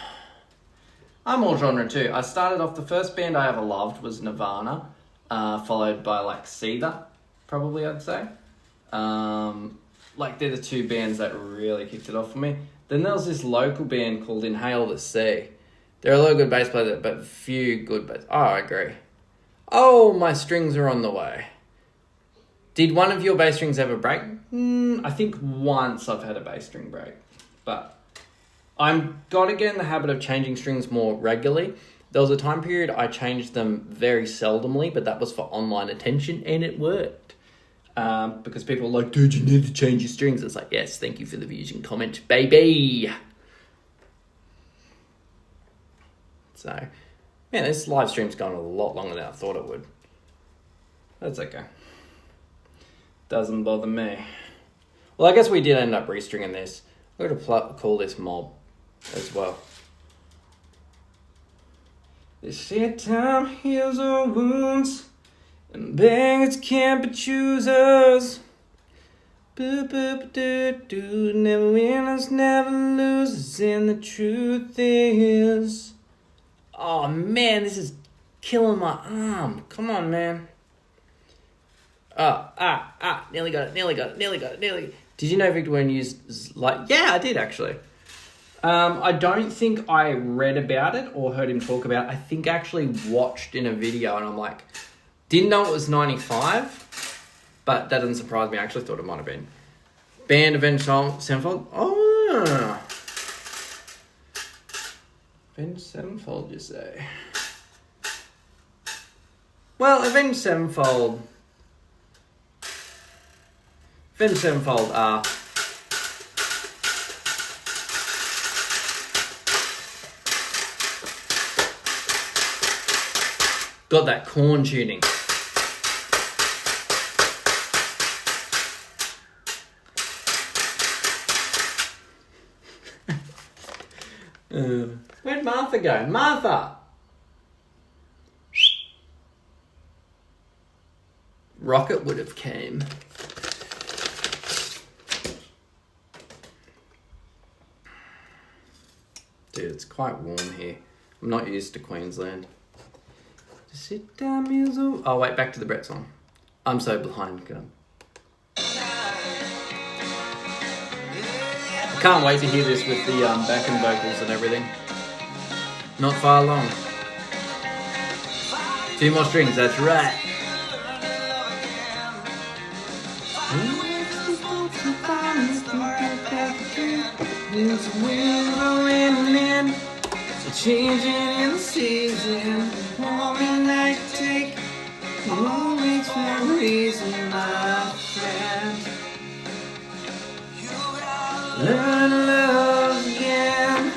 I'm all genre too. I started off, the first band I ever loved was Nirvana, followed by like Seether, probably I'd say. They're the two bands that really kicked it off for me. Then there was this local band called Inhale the Sea. There are a lot of good bass players, but few good bass. Oh, I agree. Oh, my strings are on the way. Did one of your bass strings ever break? I think once I've had a bass string break. But I'm got to get in the habit of changing strings more regularly. There was a time period I changed them very seldomly, but that was for online attention, and it worked. Because people are like, dude, you need to change your strings. It's like, yes, thank you for the views and comment, baby. So, man, this live stream's gone a lot longer than I thought it would. That's okay. Doesn't bother me. Well, I guess we did end up restringing this. We're going to call this Mob as well. They say time heals all wounds, and beggars can't be choosers. Boo-boo-ba-doo-doo, never winners, never losers, and the truth is... Oh, man, this is killing my arm. Come on, man. Nearly got it. Did you know Victor Wern used... Yeah, I did, actually. I don't think I read about it or heard him talk about it. I think I actually watched in a video, and I'm like... Didn't know it was 95, but that doesn't surprise me. I actually thought it might have been. Band Avenged Sevenfold. Oh. Avenged Sevenfold, you say? Well, Avenged Sevenfold are... got that corn tuning. Where'd Martha go? Martha! Rocket would have came. Dude, it's quite warm here. I'm not used to Queensland. Sit down, music. Oh, wait, back to the Brett song. I'm so behind. Go. I can't wait to hear this with the backing vocals and everything. Not far long. 2 more strings, that's right. changing in the season. Moment I take, moments for a reason, my friend. Learn to love again.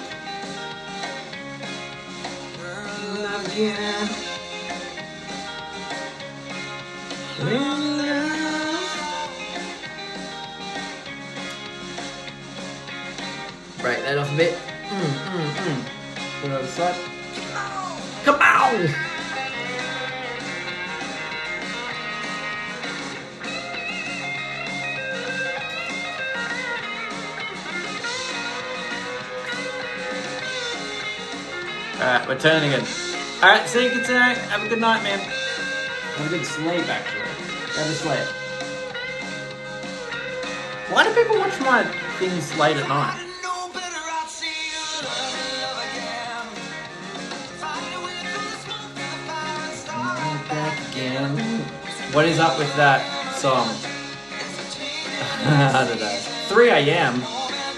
Learn to love again. Learn to love. Break that off a bit. Put it on the side. Come on! Alright, we're turning it. Alright, see you tonight. Have a good night, man. Have a good sleep, actually. Have a sleep. Why do people watch my things late at night? Back again. What is up with that song? I don't know. 3 a.m.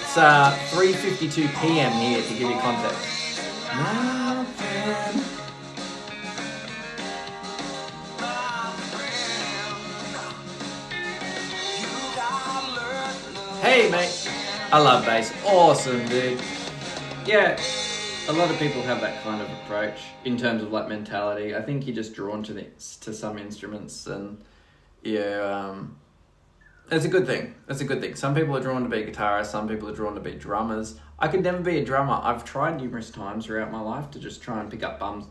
It's 3:52 p.m. here, to give you context. Hey mate, I love bass. Awesome, dude. Yeah, a lot of people have that kind of approach in terms of like mentality. I think you're just drawn to some instruments, and yeah, it's a good thing. It's a good thing. Some people are drawn to be guitarists. Some people are drawn to be drummers. I could never be a drummer. I've tried numerous times throughout my life to just try and pick up bums.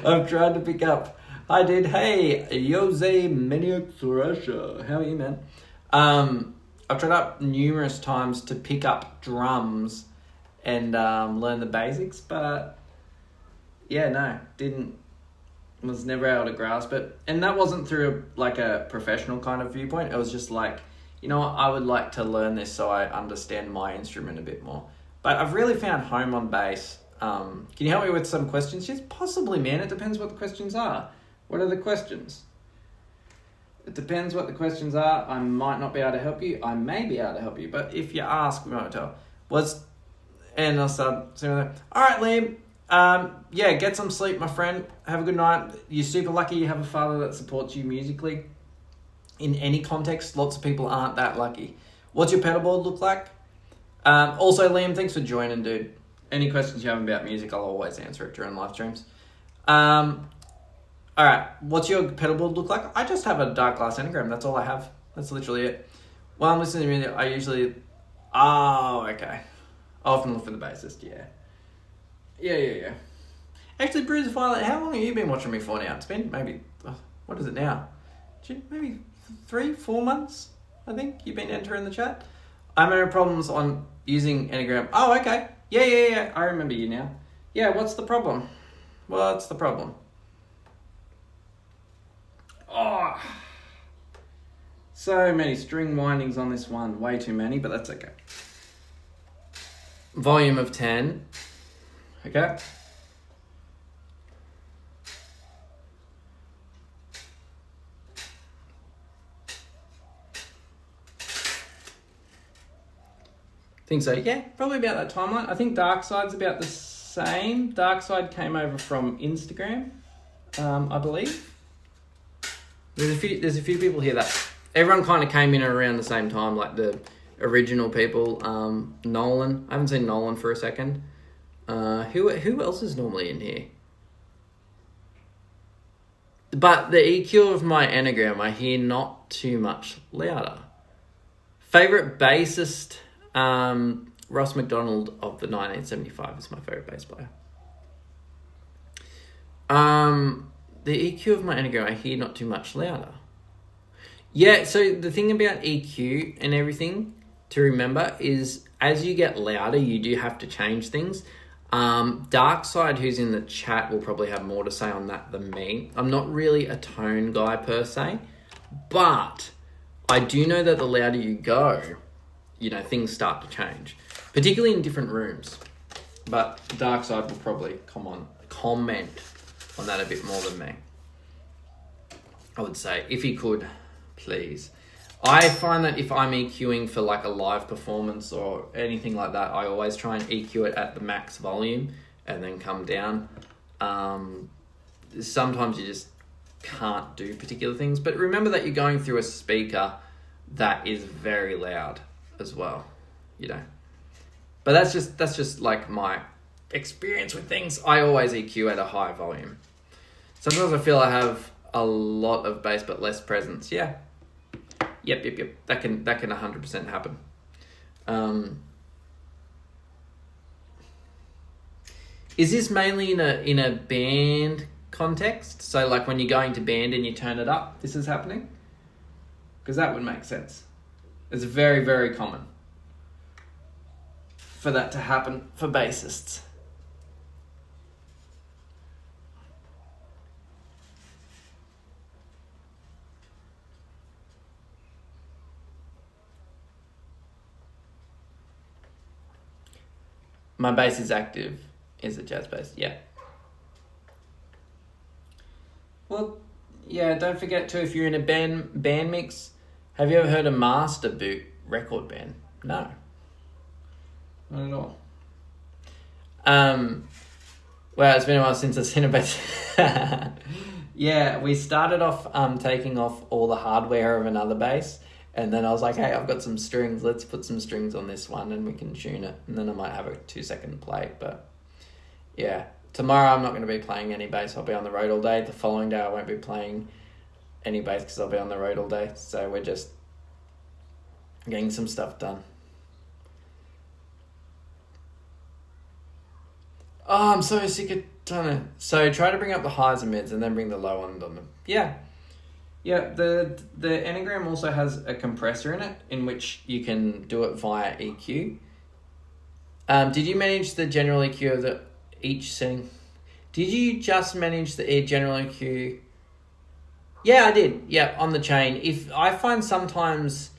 I've tried to pick up. I did. Hey, Jose Maniac Thrasher. How are you, man? I've tried up numerous times to pick up drums and learn the basics, but yeah, no, was never able to grasp it. And that wasn't through like a professional kind of viewpoint. It was just like, you know what, I would like to learn this so I understand my instrument a bit more. But I've really found home on bass. Can you help me with some questions? Yes, possibly, man. It depends what the questions are. What are the questions? It depends what the questions are. I might not be able to help you. I may be able to help you. But if you ask, we won't tell. And I'll start. All right, Liam. Yeah, get some sleep, my friend. Have a good night. You're super lucky you have a father that supports you musically. In any context, lots of people aren't that lucky. What's your pedal board look like? Also, Liam, thanks for joining, dude. Any questions you have about music, I'll always answer it during live streams. Alright, what's your pedal board look like? I just have a dark glass Enneagram, that's all I have. That's literally it. While I'm listening to music, I usually... Oh, okay. I often look for the bassist, yeah. Yeah. Actually, Bruiser Violet, how long have you been watching me for now? It's been maybe... What is it now? Maybe 3-4 months, I think, you've been entering the chat. I'm having problems on using Enneagram. Oh, okay. Yeah. I remember you now. Yeah, what's the problem? What's the problem? Oh, so many string windings on this one. Way too many, but that's okay. Volume of 10. Okay. Think so, yeah, probably about that timeline. I think Dark Side's about the same. Dark Side came over from Instagram, I believe. There's a few people here that everyone kind of came in around the same time, like the original people. Nolan, I haven't seen Nolan for a second. Who else is normally in here? But the EQ of my Enneagram, I hear not too much louder. Favorite bassist, Ross McDonald of the 1975 is my favorite bass player. The EQ of my Enneagram, I hear not too much louder. Yeah, so the thing about EQ and everything to remember is as you get louder, you do have to change things. Dark Side, who's in the chat, will probably have more to say on that than me. I'm not really a tone guy per se, but I do know that the louder you go, things start to change, particularly in different rooms. But Dark Side will probably comment on that a bit more than me. I would say, if he could, please. I find that if I'm EQing for like a live performance or anything like that, I always try and EQ it at the max volume and then come down. Sometimes you just can't do particular things, but remember that you're going through a speaker that is very loud as well, you know. But that's just like my experience with things. I always EQ at a high volume. Sometimes I feel I have a lot of bass but less presence. Yeah. Yep. That can 100% happen. Is this mainly in a band context? So like when you're going to band and you turn it up, this is happening? Because that would make sense. It's very, very common for that to happen for bassists. My bass is active. Is it jazz bass? Yeah. Well, yeah, don't forget too, if you're in a band mix, have you ever heard of Master Boot record band? No. Not at all. Well, it's been a while since I've seen a bass. Yeah, we started off taking off all the hardware of another bass. And then I was like, hey, I've got some strings. Let's put some strings on this one and we can tune it. And then I might have a 2-second play. But yeah, tomorrow I'm not going to be playing any bass. I'll be on the road all day. The following day I won't be playing any bass because I'll be on the road all day. So we're just getting some stuff done. Oh, I'm so sick of trying to... So try to bring up the highs and mids and then bring the low end on them. Yeah. Yeah, the Enneagram also has a compressor in it in which you can do it via EQ. Did you manage the general EQ of each setting? Did you just manage the general EQ? Yeah, I did. Yeah, on the chain. If I find sometimes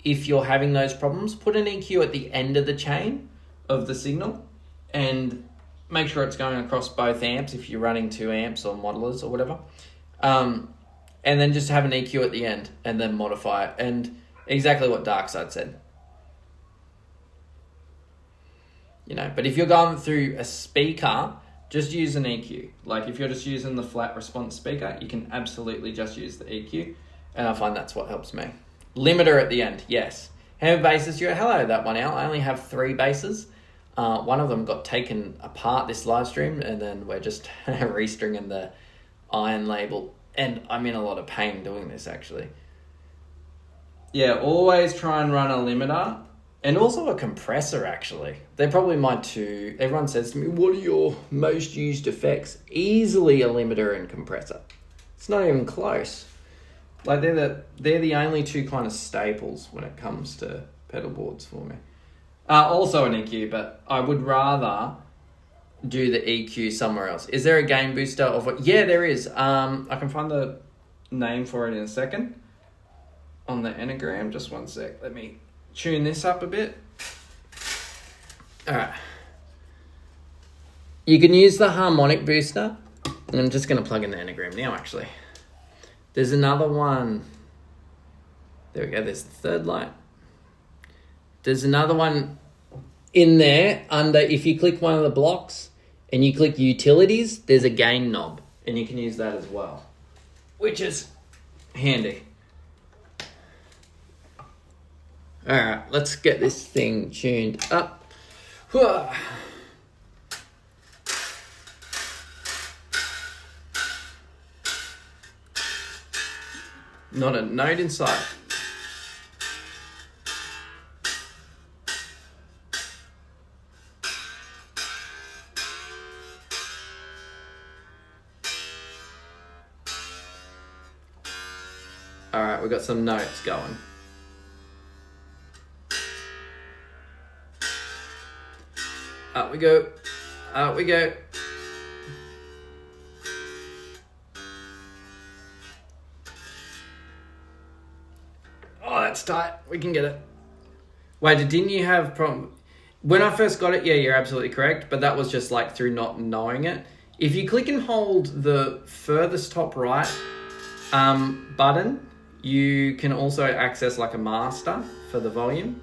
if you're having those problems, put an EQ at the end of the chain of the signal and make sure it's going across both amps if you're running 2 amps or modelers or whatever. And then just have an EQ at the end and then modify it. And exactly what Darkside said. You know, but if you're going through a speaker, just use an EQ. Like if you're just using the flat response speaker, you can absolutely just use the EQ. And I find that's what helps me. Limiter at the end, yes. How many basses do you have? Hello, that one out. I only have 3 basses. One of them got taken apart this live stream and then we're just restringing the iron label. And I'm in a lot of pain doing this, actually. Yeah, always try and run a limiter. And also a compressor, actually. They're probably my 2. Everyone says to me, what are your most used effects? Easily a limiter and compressor. It's not even close. Like, they're the only 2 kind of staples when it comes to pedal boards for me. Also an EQ, but I would rather... do the EQ somewhere else. Is there a gain booster of what? Yeah, there is. I can find the name for it in a second on the Enneagram. Just one sec. Let me tune this up a bit. All right. You can use the harmonic booster. And I'm just going to plug in the Enneagram now, actually. There's another one. There we go. There's the third light. There's another one in there under, if you click one of the blocks, and you click utilities, there's a gain knob and you can use that as well, which is handy. All right, let's get this thing tuned up. Not a note in sight. All right, we've got some notes going. Up we go. Up we go. Oh, that's tight. We can get it. Wait, didn't you have problem? When I first got it, yeah, you're absolutely correct. But that was just like through not knowing it. If you click and hold the furthest top right button, You can also access like a master for the volume.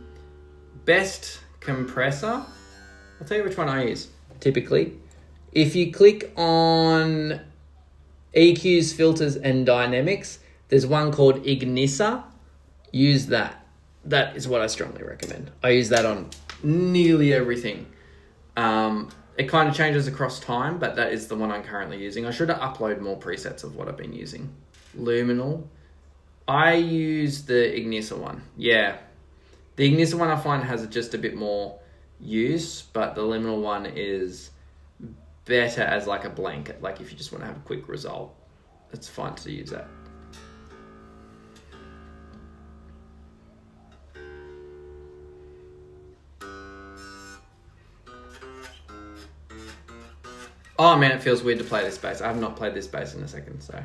Best compressor, I'll tell you which one I use typically. If you click on EQs, filters, and dynamics, there's one called Ignisa. Use that. That is what I strongly recommend. I use that on nearly everything. It kind of changes across time, but that is the one I'm currently using. I should upload more presets of what I've been using. Luminal. I use the Ignisa one. Yeah. The Ignisa one I find has just a bit more use, but the Luminal one is better as like a blanket. Like if you just want to have a quick result, it's fine to use that. Oh man, it feels weird to play this bass. I have not played this bass in a second, so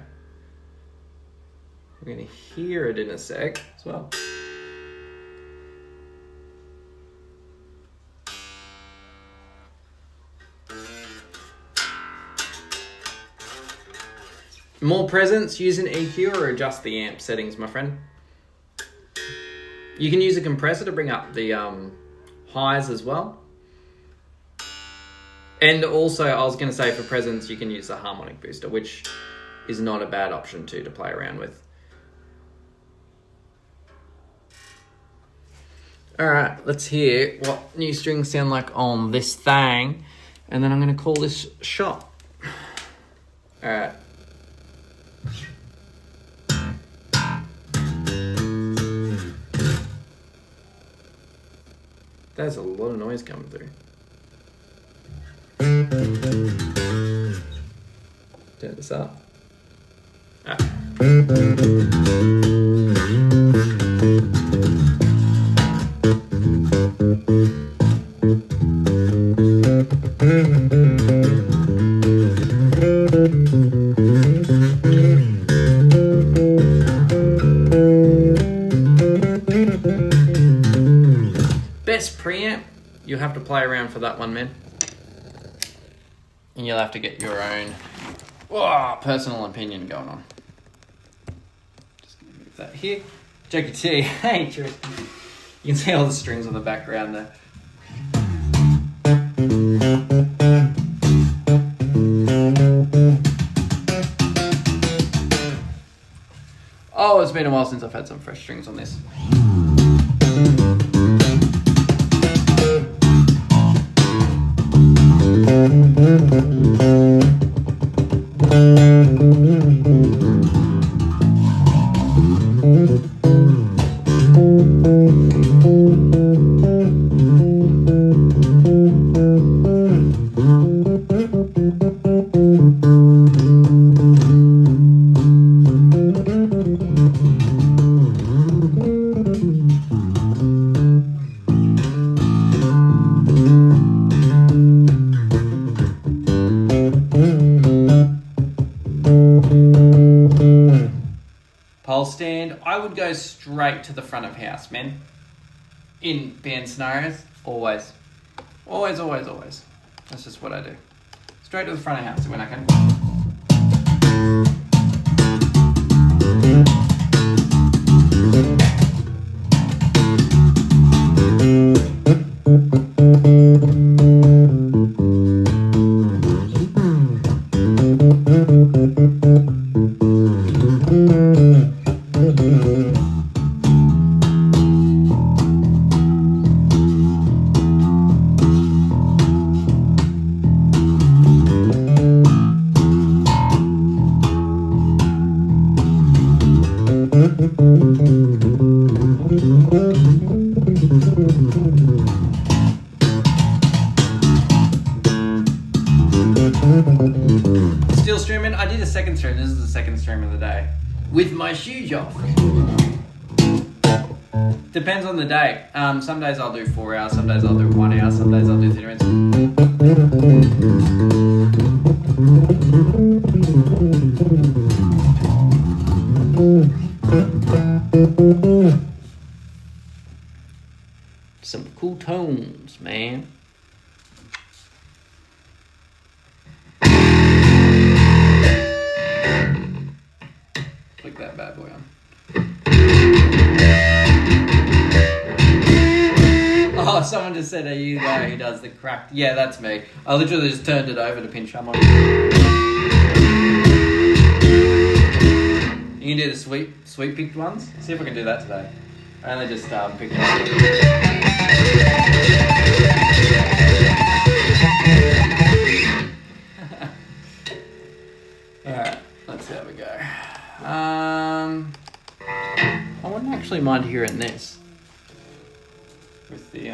we're going to hear it in a sec as well. More presence, use an EQ or adjust the amp settings, my friend. You can use a compressor to bring up the highs as well. And also, I was going to say for presence, you can use the harmonic booster, which is not a bad option too to play around with. All right, let's hear what new strings sound like on this thing. And then I'm going to call this shot. All right. There's a lot of noise coming through. Turn this up. Ah. Best preamp, you'll have to play around for that one, man. And you'll have to get your own personal opinion going on. Just gonna move that here. Jokey T, hey Tristan. You can see all the strings on the background there. Oh, it's been a while since I've had some fresh strings on this. Pole stand, I would go straight to the front of house, man. In band scenarios, always. Always, always, always. That's just what I do. Straight to the front of house when I can. Still streaming. I did a second stream. This is the second stream of the day. With my shoes off. Depends on the day. Some days I'll do 4 hours, some days I'll do 1 hour, some days I'll do 30 minutes. Some cool tones, man. Click that bad boy on. someone just said, are you the guy who does the cracked? Yeah, that's me. I literally just turned it over to pinch harmonic. You can do the sweet picked ones. See if I can do that today. I only just picked it up. Alright, let's see how we go. I wouldn't actually mind hearing this. With the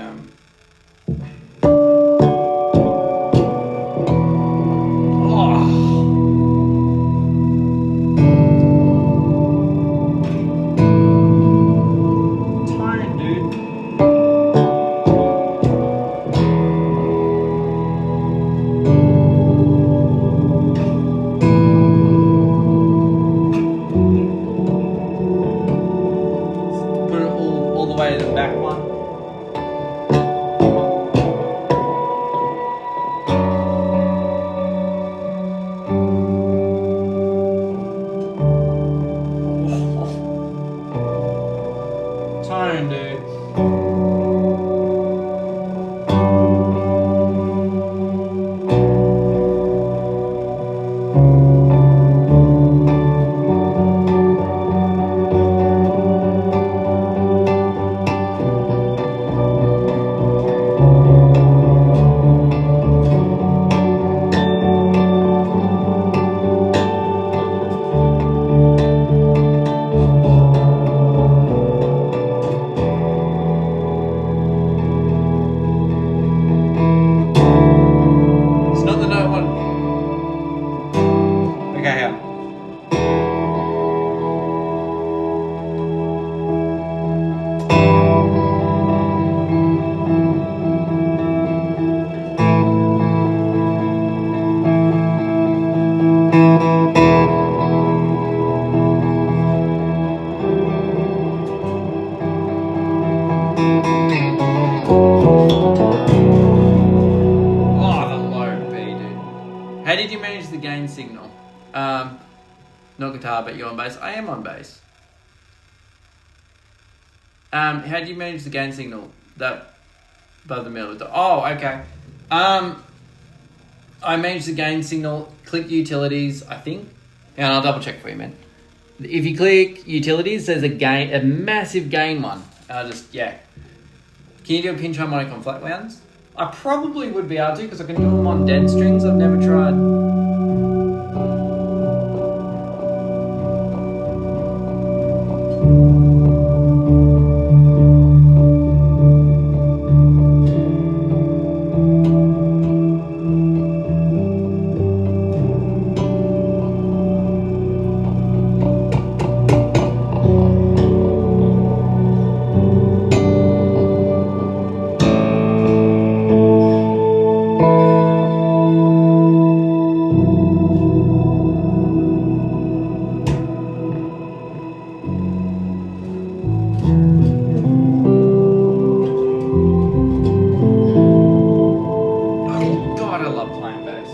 tone, dude. Put it all the way to the back one. Tone, dude. It's not the note one. Okay, here. Oh, the low B, dude. How did you manage the gain signal? Not guitar, but you're on bass. I am on bass. How do you manage the gain signal? That above the middle. Oh, okay. I manage the gain signal. Click utilities, I think. And I'll double check for you, man. If you click utilities, there's a massive gain one. I'll just, yeah. Can you do a pinch harmonic on flat wounds? I probably would be able to because I can do them on dead strings. I've never tried. Oh God, I love playing bass.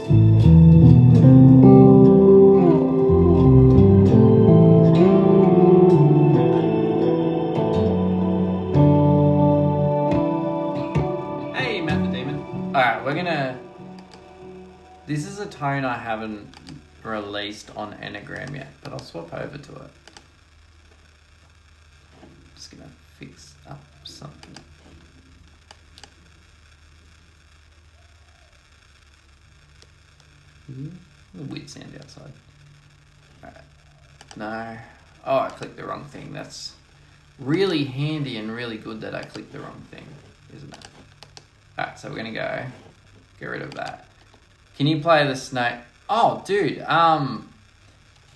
Hey, Matt the Demon. Alright, we're gonna... This is a tone I haven't released on Enneagram yet, but I'll swap over to it. Just gonna fix up something. A weird sound outside. Alright. No. Oh, I clicked the wrong thing. That's really handy and really good that I clicked the wrong thing, isn't it? Alright, so we're gonna go get rid of that. Can you play the snake? Oh, dude. L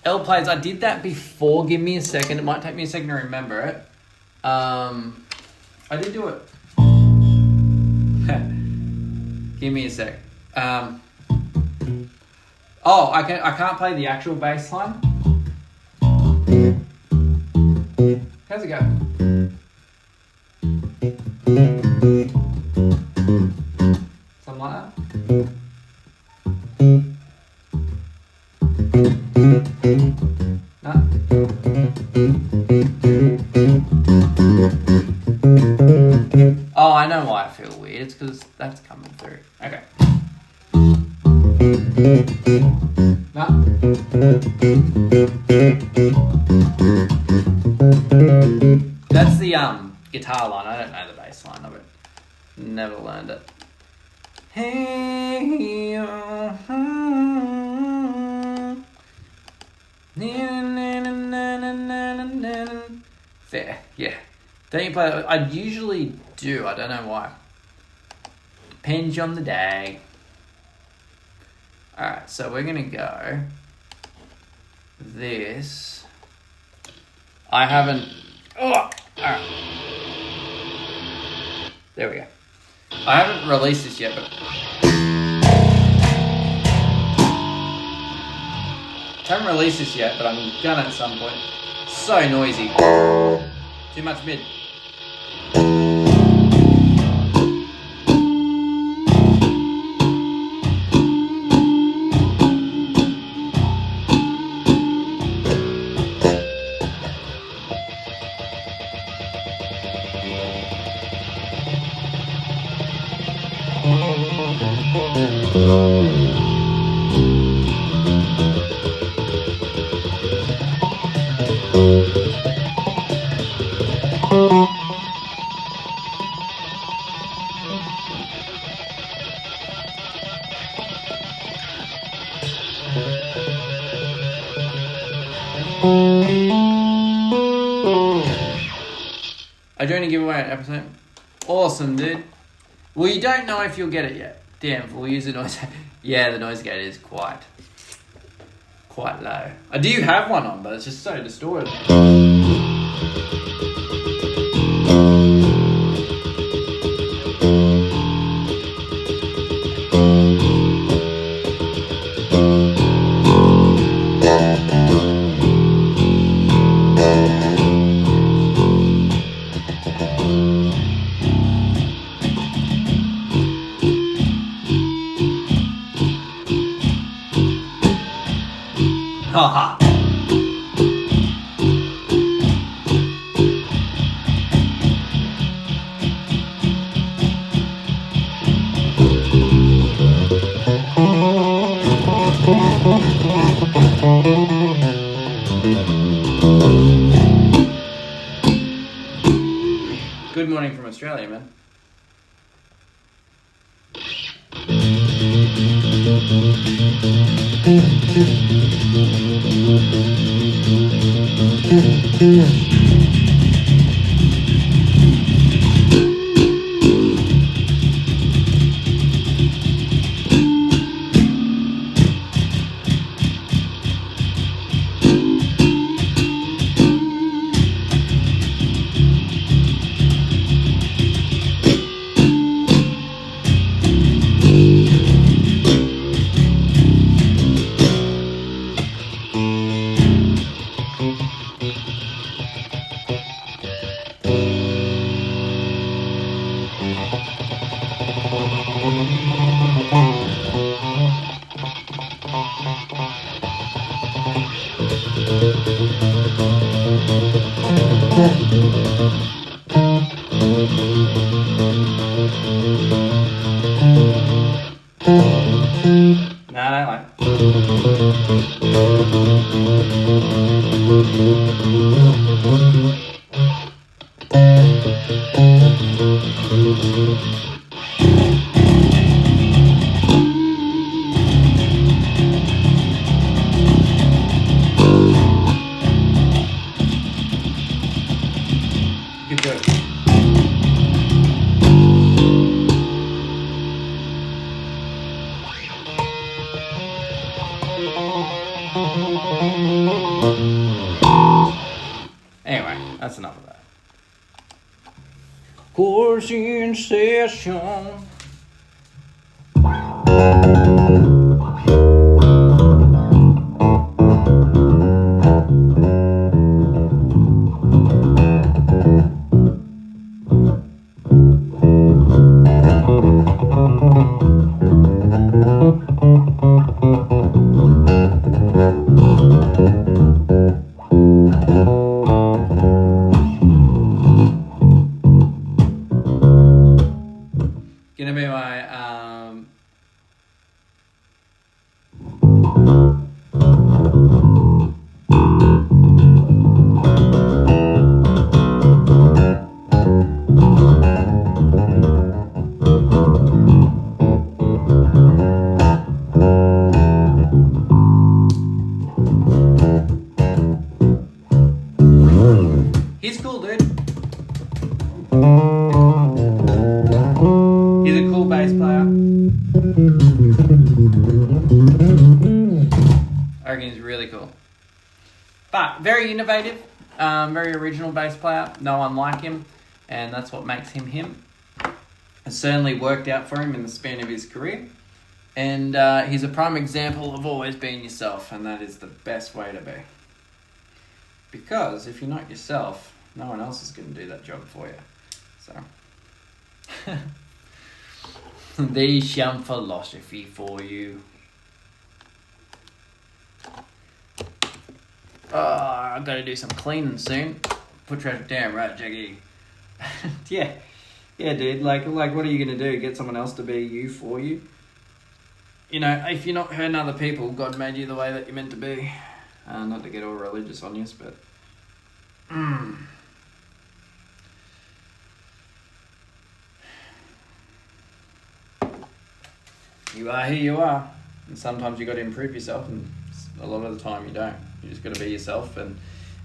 plays. I did that before. Give me a second. It might take me a second to remember it. I did do it. Give me a sec. Oh, I can't play the actual bass line. How's it go? Something like that. No. Oh, I know why I feel weird. coming through. Okay. That's the guitar line. I don't know the bass line of it. Never learned it. Hey, there, yeah. Don't you play that? I usually do. I don't know why. Depends on the day. Alright, so we're gonna go this. I haven't. Oh! Alright. There we go. I haven't released this yet, but. I haven't released this yet, but I'm gonna at some point. So noisy. Too much mid. Are you doing a giveaway an episode? Awesome, dude. Well, you don't know if you'll get it yet. Damn, we'll use the noise. Yeah, the noise gate is quite low. I do have one on, but it's just so distorted. Haha. Good morning from Australia, man. No, I don't like. Good job. Anyway, that's enough of that. Course in session. Gonna be my He's a cool bass player. I reckon he's really cool. But very innovative, very original bass player. No one like him, and that's what makes him him. It certainly worked out for him in the span of his career. And he's a prime example of always being yourself, and that is the best way to be. Because if you're not yourself, no one else is going to do that job for you. So, there's some philosophy for you. I've got to do some cleaning soon. Put trash down, right, Jackie? Yeah, dude. Like, what are you gonna do? Get someone else to be you for you? You know, if you're not hurting other people, God made you the way that you're meant to be. Not to get all religious on you, but you are who you are, and sometimes you got to improve yourself, and a lot of the time you don't. You just got to be yourself, and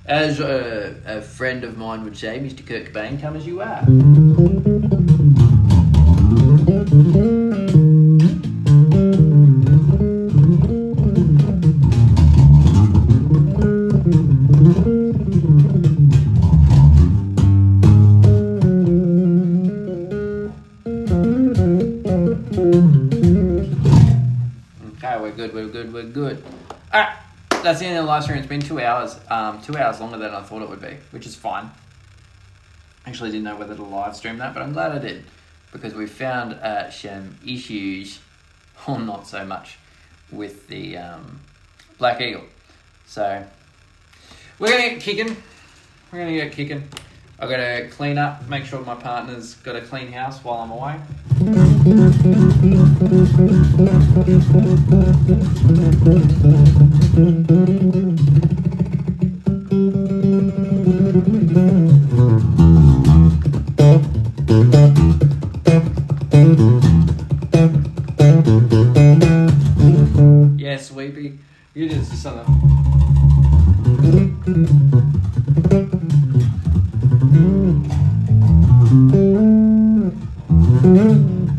as a friend of mine would say, Mr. Kurt Cobain, come as you are. Okay, we're good. Alright. That's the end of the live stream. It's been 2 hours. 2 hours longer than I thought it would be, which is fine. Actually didn't know whether to live stream that, but I'm glad I did, because we found some issues, or not so much, with the Black Eagle. So we're gonna get kicking. I've got to clean up, make sure my partner's got a clean house while I'm away. Yeah, Sweepy. You did just something.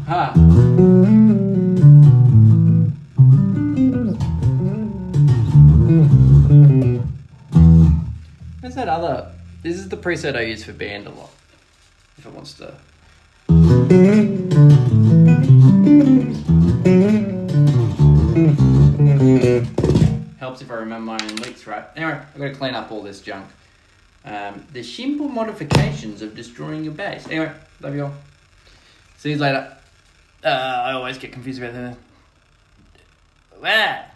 Huh. Where's that other? This is the preset I use for band a lot. If it wants to. Helps if I remember my own licks, right? Anyway, I've got to clean up all this junk. The simple modifications of destroying your bass. Anyway, love you all. See you later. I always get confused about that.